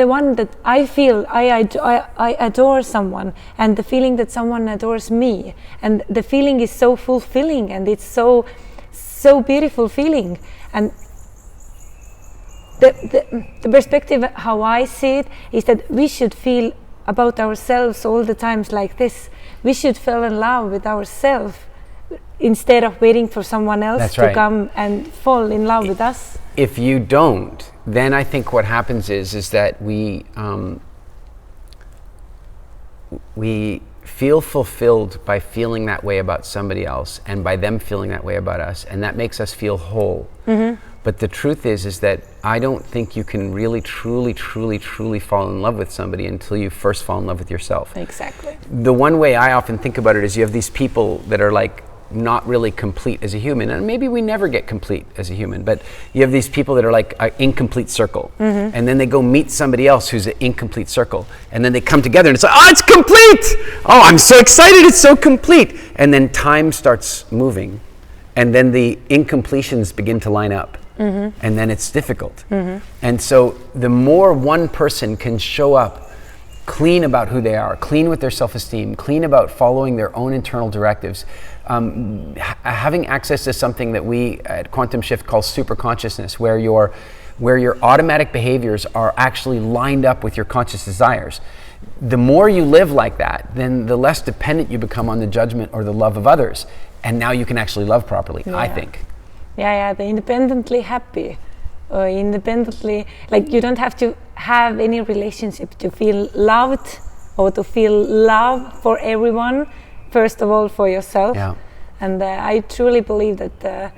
one that I feel I adore someone, and the feeling that someone adores me, and the feeling is so fulfilling, and it's so beautiful feeling. And the perspective how I see it is that we should feel about ourselves all the times like this. We should fall in love with ourselves instead of waiting for someone else to come and fall in love with us. If you don't, then I think what happens is that we feel fulfilled by feeling that way about somebody else, and by them feeling that way about us, and that makes us feel whole. But the truth is that I don't think you can really, truly fall in love with somebody until you first fall in love with yourself. Exactly. The one way I often think about it is you have these people that are like not really complete as a human, and maybe we never get complete as a human, but you have these people that are like an incomplete circle, and then they go meet somebody else who's an incomplete circle, and then they come together and it's like, oh, it's complete! Oh, I'm so excited, it's so complete! And then time starts moving, and then the incompletions begin to line up, and then it's difficult. And so the more one person can show up clean about who they are, clean with their self-esteem, clean about following their own internal directives, having access to something that we at Quantum Shift call super consciousness, where your automatic behaviors are actually lined up with your conscious desires. The more you live like that, then the less dependent you become on the judgment or the love of others. And now you can actually love properly, I think. Yeah, the independently happy. Or independently, like you don't have to have any relationship to feel loved or to feel love for everyone. First of all, for yourself. Yeah. And I truly believe that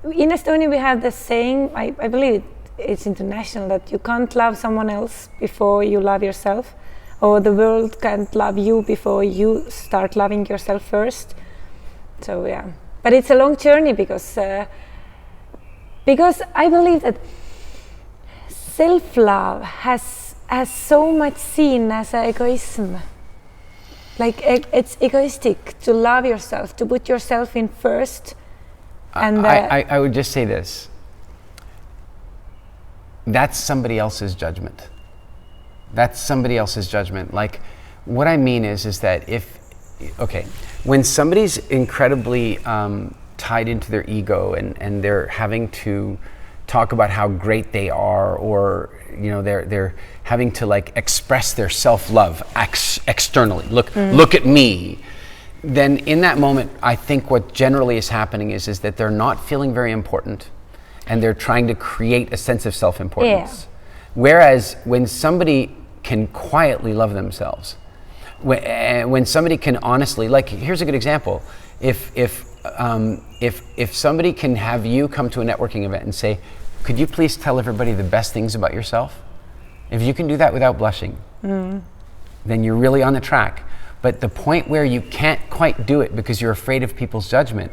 in Estonia we have this saying, I believe it's international, that you can't love someone else before you love yourself, or the world can't love you before you start loving yourself first. So yeah, but it's a long journey because I believe that self-love has so much seen as egoism. Like it's egoistic to love yourself, to put yourself in first. And I would just say this. That's somebody else's judgment. That's somebody else's judgment. Like, what I mean is that when somebody's incredibly tied into their ego and they're having to talk about how great they are, or they're having to like express their self-love externally, look at me, then in that moment I think what generally is happening is that they're not feeling very important, and they're trying to create a sense of self-importance. Whereas when somebody can quietly love themselves, when somebody can honestly, like, here's a good example. If somebody can have you come to a networking event and say, could you please tell everybody the best things about yourself? If you can do that without blushing, then you're really on the track. But the point where you can't quite do it because you're afraid of people's judgment,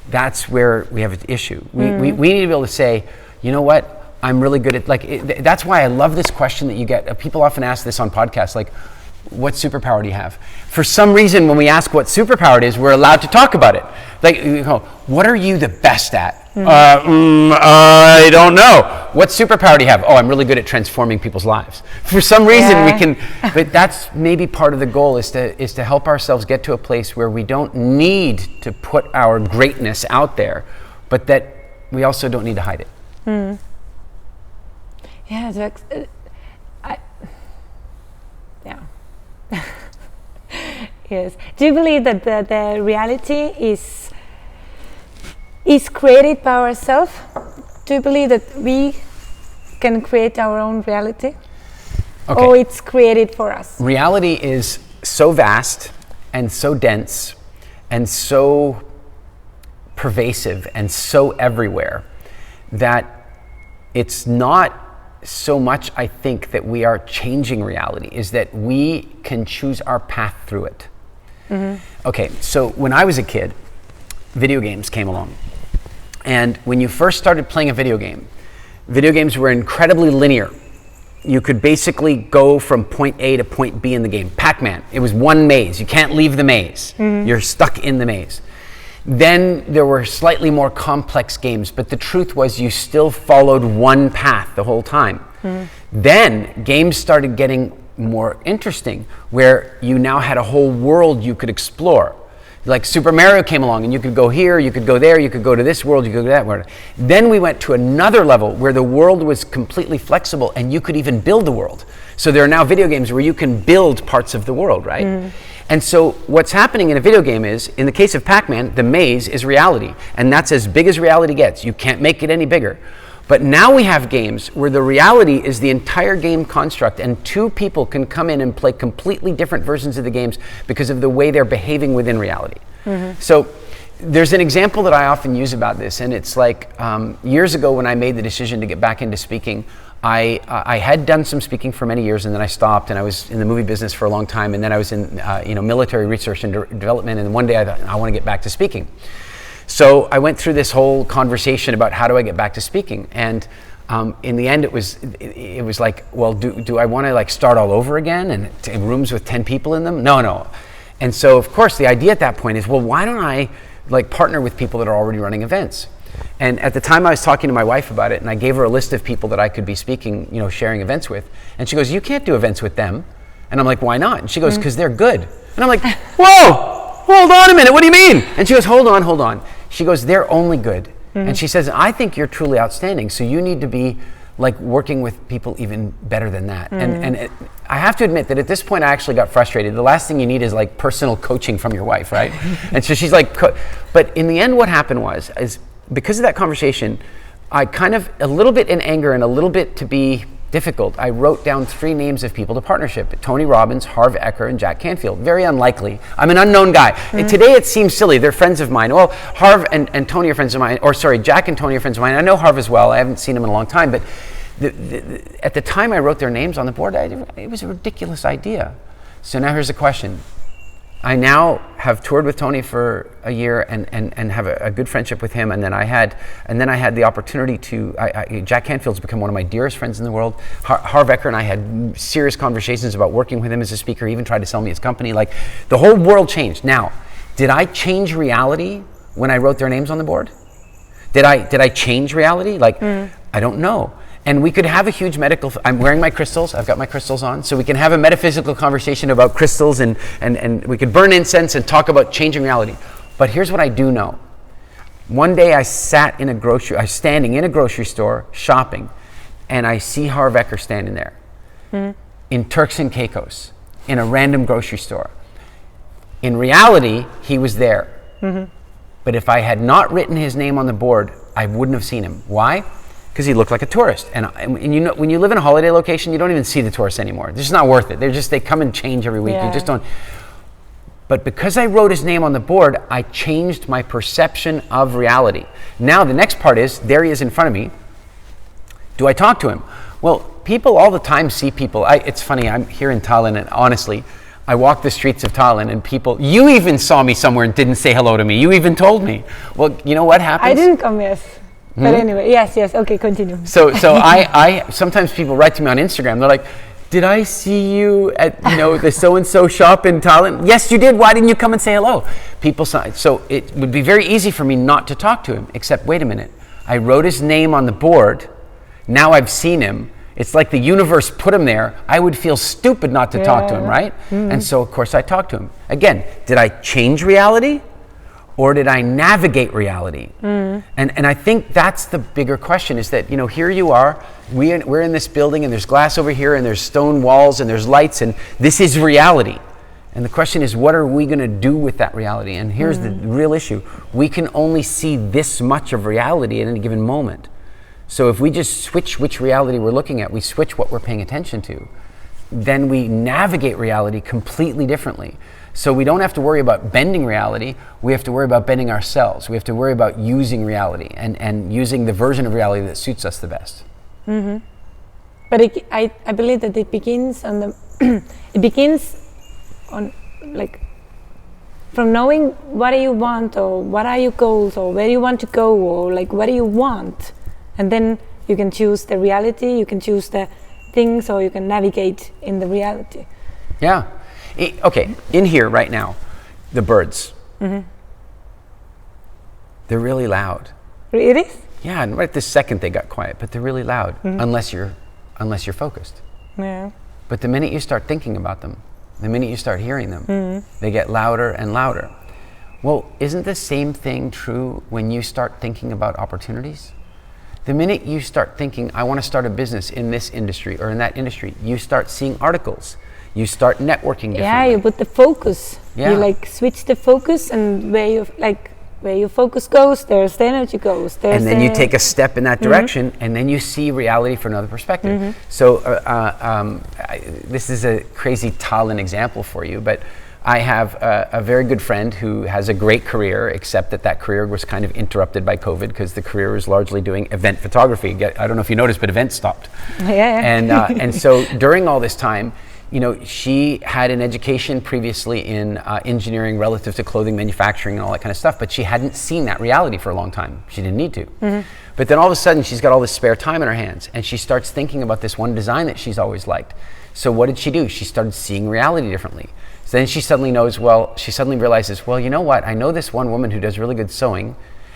that's where we have an issue. We need to be able to say, you know what, I'm really good at, that's why I love this question that you get. People often ask this on podcasts, like, what superpower do you have? For some reason, when we ask what superpower it is, we're allowed to talk about it. Like, what are you the best at? I don't know. What superpower do you have? Oh, I'm really good at transforming people's lives. For some reason, we can, but that's maybe part of the goal, is to help ourselves get to a place where we don't need to put our greatness out there, but that we also don't need to hide it. Yeah, yes. Do you believe that the reality is created by ourselves? Do you believe that we can create our own reality? Okay. Or it's created for us? Reality is so vast and so dense and so pervasive and so everywhere that it's not so much, I think, that we are changing reality, is that we can choose our path through it. Okay, so when I was a kid, video games came along. And when you first started playing a video games were incredibly linear. You could basically go from point A to point B in the game. Pac-Man, it was one maze. You can't leave the maze. You're stuck in the maze. Then there were slightly more complex games, but the truth was you still followed one path the whole time. Then games started getting more interesting, where you now had a whole world you could explore. Like Super Mario came along and you could go here, you could go there, you could go to this world, you could go to that world. Then we went to another level where the world was completely flexible and you could even build the world. So there are now video games where you can build parts of the world, right? And so what's happening in a video game is, in the case of Pac-Man, the maze is reality. And that's as big as reality gets. You can't make it any bigger. But now we have games where the reality is the entire game construct, and two people can come in and play completely different versions of the games because of the way they're behaving within reality. So there's an example that I often use about this, and it's like years ago when I made the decision to get back into speaking, I had done some speaking for many years, and then I stopped, and I was in the movie business for a long time, and then I was in military research and development, and one day I thought, I want to get back to speaking. So I went through this whole conversation about how do I get back to speaking, and in the end it was like, well, do I want to like start all over again and in rooms with 10 people in them? No. And so of course the idea at that point is, well, why don't I like partner with people that are already running events? And at the time I was talking to my wife about it, and I gave her a list of people that I could be speaking, sharing events with. And she goes, you can't do events with them. And I'm like, why not? And she goes, because they're good. And I'm like, whoa, hold on a minute, what do you mean? And she goes, hold on. She goes, they're only good. And she says, I think you're truly outstanding, so you need to be like working with people even better than that. And I have to admit that at this point I actually got frustrated. The last thing you need is like personal coaching from your wife, right? And so she's like, but in the end what happened is because of that conversation, I kind of, a little bit in anger and a little bit to be difficult, I wrote down 3 names of people to partnership: Tony Robbins, Harv Eker, and Jack Canfield. Very unlikely. I'm an unknown guy. Today it seems silly. They're friends of mine. Well, Harv and Tony are friends of mine, or sorry, Jack and Tony are friends of mine. I know Harv as well. I haven't seen him in a long time, but at the time I wrote their names on the board, it was a ridiculous idea. So now here's the question. I now have toured with Tony for a year and have a good friendship with him, and then I had the opportunity to. Jack Canfield's become one of my dearest friends in the world. Harv Eker and I had serious conversations about working with him as a speaker. He even tried to sell me his company. Like, the whole world changed. Now, did I change reality when I wrote their names on the board? Did I change reality? Like, I don't know. And we could have a huge I'm wearing my crystals, I've got my crystals on, so we can have a metaphysical conversation about crystals and we could burn incense and talk about changing reality. But here's what I do know. One day I was standing in a grocery store shopping, and I see Harv Eker standing there in Turks and Caicos, in a random grocery store. In reality, he was there. But if I had not written his name on the board, I wouldn't have seen him. Why? Because he looked like a tourist, and when you live in a holiday location, you don't even see the tourists anymore. It's just not worth it. They come and change every week. You just don't. But because I wrote his name on the board, I changed my perception of reality. Now the next part is, there he is in front of me. Do I talk to him? Well, people all the time see people. It's funny. I'm here in Tallinn, and honestly, I walk the streets of Tallinn, and people. You even saw me somewhere and didn't say hello to me. You even told me. Well, you know what happens? I didn't come. Yes. But anyway, yes, okay, continue. So I sometimes people write to me on Instagram. They're like, "Did I see you at the so and so shop in Tallinn?" Yes, you did. Why didn't you come and say hello? So it would be very easy for me not to talk to him. Except, wait a minute, I wrote his name on the board. Now I've seen him. It's like the universe put him there. I would feel stupid not to talk to him, right? And so of course I talked to him. Again, did I change reality? Or did I navigate reality? And I think that's the bigger question, is that, here you are, we're in this building, and there's glass over here, and there's stone walls, and there's lights, and this is reality. And the question is, what are we going to do with that reality? And here's the real issue. We can only see this much of reality at any given moment. So if we just switch which reality we're looking at, we switch what we're paying attention to, then we navigate reality completely differently. So we don't have to worry about bending reality, we have to worry about bending ourselves. We have to worry about using reality and using the version of reality that suits us the best. But I believe that it begins on like from knowing what do you want, or what are your goals, or where you want to go, or like what do you want, and then you can choose the reality, you can choose the things, or you can navigate in the reality. Yeah. Okay, in here right now, the birds. They're really loud. It is? Yeah, and right this second they got quiet, but they're really loud, unless you're focused. Yeah. But the minute you start thinking about them, the minute you start hearing them, they get louder and louder. Well, isn't the same thing true when you start thinking about opportunities? The minute you start thinking, I want to start a business in this industry or in that industry, you start seeing articles. You start networking differently. Yeah, you put the focus. Yeah. You like switch the focus, and where your focus goes, there's the energy goes. And then you take a step in that direction, and then you see reality from another perspective. So this is a crazy Tallinn example for you, but I have a very good friend who has a great career, except that career was kind of interrupted by COVID because the career was largely doing event photography. I don't know if you noticed, but events stopped. Yeah. And so during all this time, she had an education previously in engineering relative to clothing manufacturing and all that kind of stuff, but she hadn't seen that reality for a long time. She didn't need to. Mm-hmm. But then all of a sudden, she's got all this spare time in her hands, and she starts thinking about this one design that she's always liked. So what did she do? She started seeing reality differently. So then she suddenly realizes, well, you know what? I know this one woman who does really good sewing,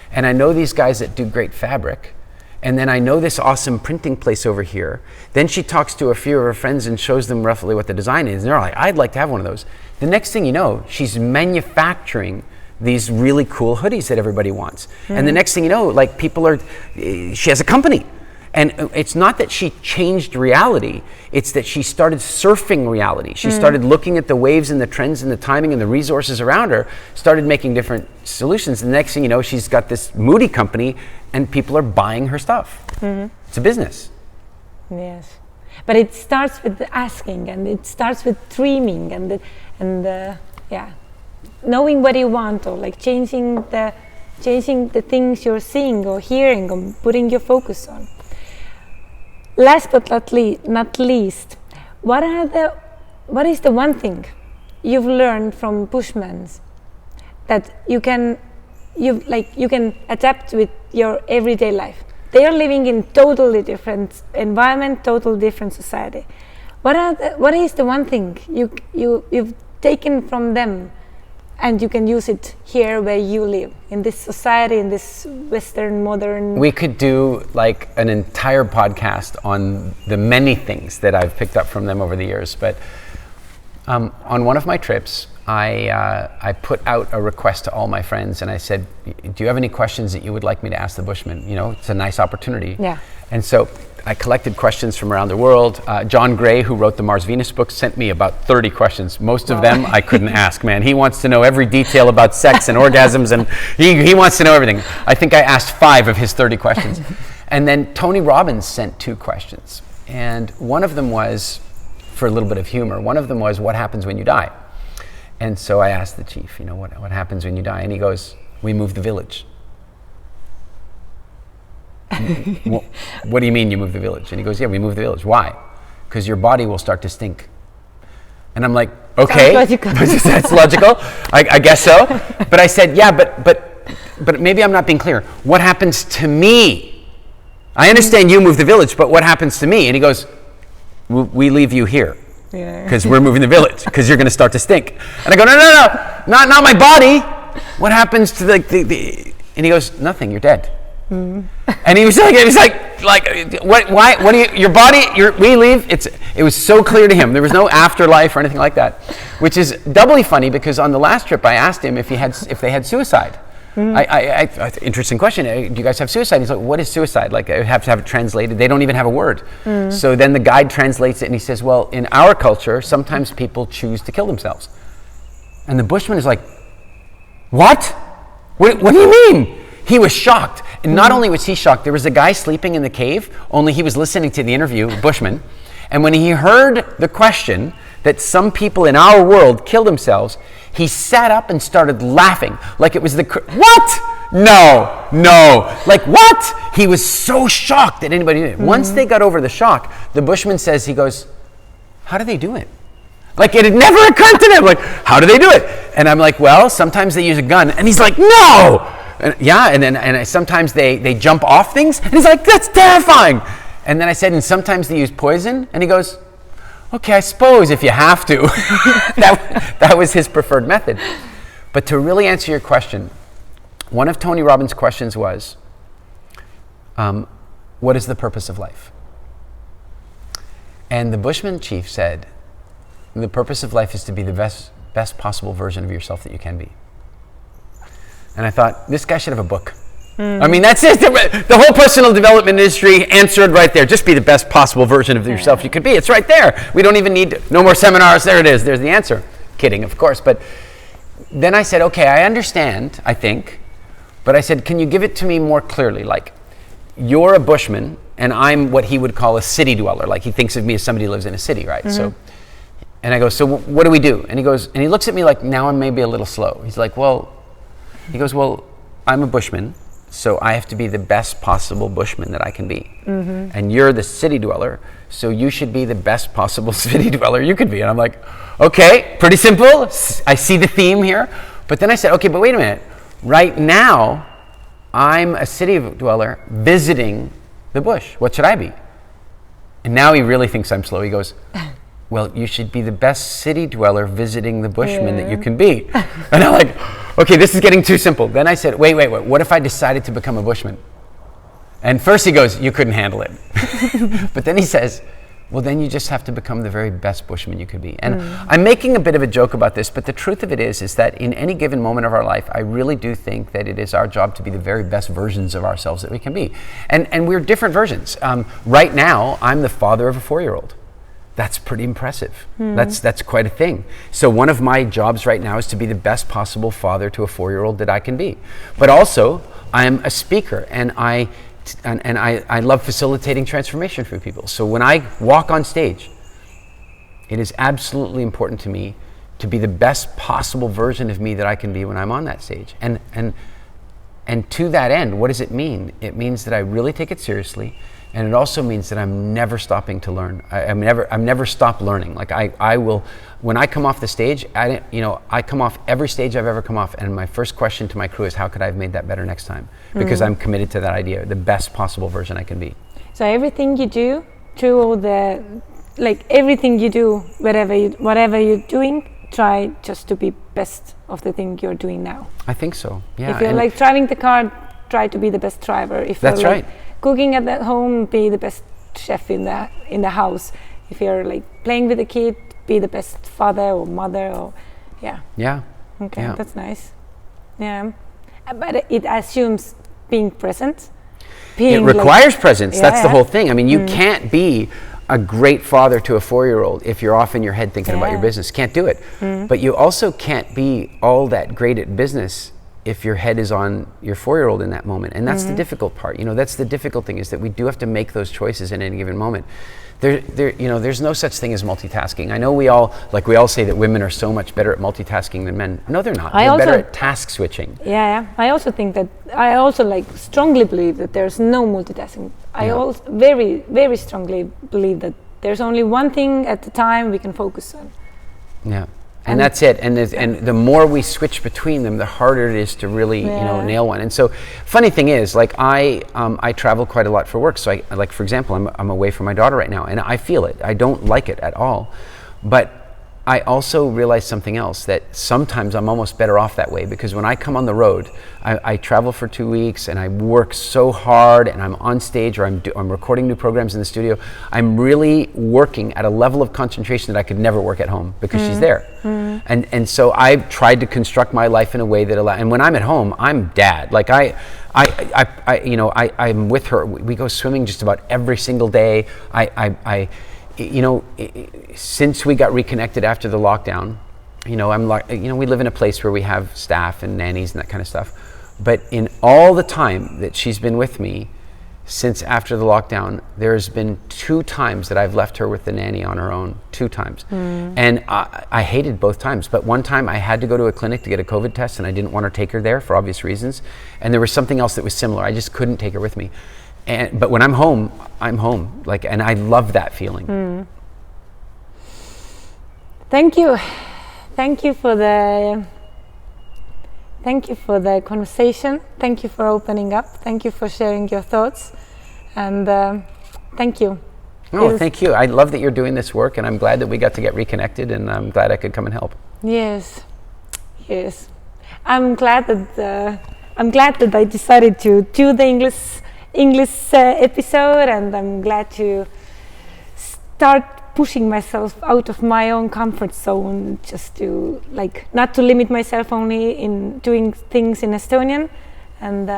and I know these guys that do great fabric, and then I know this awesome printing place over here. Then she talks to a few of her friends and shows them roughly what the design is, and they're like, I'd like to have one of those. The next thing you know, she's manufacturing these really cool hoodies that everybody wants. Mm-hmm. And the next thing you know, she has a company. And it's not that she changed reality, it's that she started surfing reality. She started looking at the waves and the trends and the timing and the resources around her, started making different solutions. And the next thing you know, she's got this Moody company and people are buying her stuff. Mm-hmm. It's a business. Yes. But it starts with asking, and it starts with dreaming and knowing what you want, or like changing the things you're seeing or hearing or putting your focus on. Last but not least, what is the one thing you've learned from Bushmans that you can adapt with your everyday life? They are living in totally different environment, totally different society. What is the one thing you've taken from them and you can use it here where you live, in this society, in this Western modern... We could do like an entire podcast on the many things that I've picked up from them over the years. But on one of my trips, I put out a request to all my friends and I said, do you have any questions that you would like me to ask the Bushmen? It's a nice opportunity. Yeah. And so I collected questions from around the world. John Gray, who wrote the Mars-Venus book, sent me about 30 questions. Most of them I couldn't ask, man. He wants to know every detail about sex and orgasms, and he wants to know everything. I think I asked 5 of his 30 questions. And then Tony Robbins sent 2 questions. And one of them was, for a little bit of humor, one of them was, what happens when you die? And so I asked the chief, what happens when you die? And he goes, we move the village. What do you mean you move the village? And he goes, yeah, we move the village. Why? Because your body will start to stink. And I'm like, okay, that's logical. I guess so. But I said, yeah, but maybe I'm not being clear. What happens to me? I understand you move the village, but what happens to me? And he goes, we leave you here. Because we're moving the village, because you're going to start to stink. And I go, no, not my body. What happens to the and he goes, nothing, you're dead. Mm. And he was like, what? Why? What do you? Your body? We leave. It was so clear to him. There was no afterlife or anything like that, which is doubly funny because on the last trip I asked him if they had suicide. Mm. Interesting question. Do you guys have suicide? He's like, what is suicide? Like, I have to have it translated. They don't even have a word. Mm. So then the guide translates it and he says, well, in our culture, sometimes people choose to kill themselves. And the Bushman is like, what? What do you mean? He was shocked. And not only was he shocked, there was a guy sleeping in the cave, only he was listening to the interview, Bushman. And when he heard the question that some people in our world kill themselves, he sat up and started laughing like it was what? No. Like, what? He was so shocked that anybody did it. Mm-hmm. Once they got over the shock, the Bushman says, he goes, how do they do it? Like, it had never occurred to them. Like, how do they do it? And I'm like, well, sometimes they use a gun. And he's like, no! And sometimes they jump off things. And he's like, that's terrifying. And then I said, and sometimes they use poison. And he goes, okay, I suppose if you have to. that was his preferred method. But to really answer your question, one of Tony Robbins' questions was, what is the purpose of life? And the Bushman chief said, the purpose of life is to be the best possible version of yourself that you can be. And I thought, this guy should have a book. Mm. I mean, that's it. The whole personal development industry answered right there. Just be the best possible version of yourself you could be. It's right there. We don't even need no more seminars. There it is. There's the answer. Kidding, of course. But then I said, okay, I understand, I think. But I said, can you give it to me more clearly? Like, you're a Bushman, and I'm what he would call a city dweller. Like, he thinks of me as somebody who lives in a city, right? Mm-hmm. So, And I go, so what do we do? And he goes, and he looks at me like, now I'm maybe a little slow. He's like, well, I'm a bushman, so I have to be the best possible bushman that I can be. And you're the city dweller, so you should be the best possible city dweller you could be. And I'm like, okay, pretty simple. I see the theme here. But then I said, okay, but wait a minute. Right now, I'm a city dweller visiting the bush. What should I be? And now he really thinks I'm slow. He goes, well, you should be the best city dweller visiting the bushman that you can be. And I'm like, okay, this is getting too simple. Then I said, wait, what if I decided to become a bushman? And first he goes, you couldn't handle it. But then he says, well, then you just have to become the very best bushman you could be. And I'm making a bit of a joke about this, but the truth of it is that in any given moment of our life, I really do think that it is our job to be the very best versions of ourselves that we can be. And we're different versions. Right now, I'm the father of a 4-year-old. That's pretty impressive. That's quite a thing. So one of my jobs right now is to be the best possible father to a 4-year-old that I can be. But also, I'm a speaker, and I love facilitating transformation for people. So when I walk on stage, it is absolutely important to me to be the best possible version of me that I can be when I'm on that stage. And to that end, what does it mean? It means that I really take it seriously. And it also means that I'm never stopping to learn. I'm never stop learning. Like I will, when I come off the stage, I come off every stage I've ever come off, and my first question to my crew is, how could I have made that better next time? Because I'm committed to that idea, the best possible version I can be. So everything you do, through all the, everything you do, whatever you're doing, try just to be best of the thing you're doing now. I think so. Yeah. If you're driving the car, try to be the best driver. If that's you're right. Cooking at home, be the best chef in the house. If you're playing with a kid, be the best father or mother, or Yeah. Okay, yeah. That's nice. Yeah, but it assumes being present. It requires presence. That's the whole thing. I mean, you can't be a great father to a 4-year-old if you're off in your head thinking about your business. Can't do it. But you also can't be all that great at business if your head is on your 4-year-old in that moment. And that's the difficult part. That's the difficult thing, is that we do have to make those choices in any given moment. There's no such thing as multitasking. I know we all say that women are so much better at multitasking than men. No, they're not. They're better at task switching. Yeah. I also think that, I also strongly believe that there's no multitasking. I also very, very strongly believe that there's only one thing at a time we can focus on. Yeah. And that's it. And the more we switch between them, the harder it is to really, nail one. And so, funny thing is, I travel quite a lot for work. So, for example, I'm away from my daughter right now, and I feel it. I don't like it at all. But I also realize something else, that sometimes I'm almost better off that way, because when I come on the road, I travel for 2 weeks and I work so hard, and I'm on stage, or I'm recording new programs in the studio. I'm really working at a level of concentration that I could never work at home, because she's there. And so I've tried to construct my life in a way that and when I'm at home, I'm dad. I'm with her. We go swimming just about every single day. Since we got reconnected after the lockdown, we live in a place where we have staff and nannies and that kind of stuff. But in all the time that she's been with me since after the lockdown, there's been 2 times that I've left her with the nanny on her own, 2 times. And I hated both times. But one time I had to go to a clinic to get a COVID test, and I didn't want to take her there for obvious reasons. And there was something else that was similar. I just couldn't take her with me. But when I'm home, I'm home. And I love that feeling. Thank you. Thank you for the conversation. Thank you for opening up. Thank you for sharing your thoughts. And thank you. Oh, thank you. I love that you're doing this work, and I'm glad that we got to get reconnected, and I'm glad I could come and help. Yes. I'm glad that I decided to do the English episode, and I'm glad to start pushing myself out of my own comfort zone, just to not to limit myself only in doing things in Estonian. And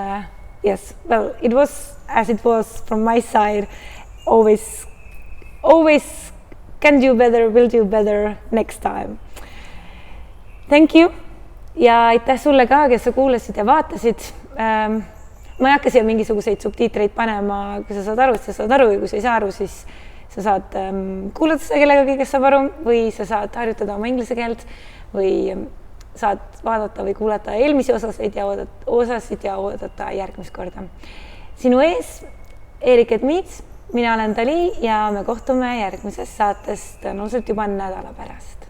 it was as it was from my side. Always can do better, will do better next time. Thank you ja aitäh sulle ka, kes sa kuulasid ja vaatasid. Ma ei hakka siia mingisuguseid subtiitreid panema, kui sa saad aru, et sa saad aru, ja kui sa ei saa aru, siis sa saad kuulata seda kellegagi, kes saab aru, või sa saad harjutada oma inglise keelt või saad vaadata või kuulata eelmisi osasid ja oodata järgmist korda. Sinu ees Eric Edmeades, mina olen DALÍ ja me kohtume järgmises saates tõenäoliselt juba nädala pärast.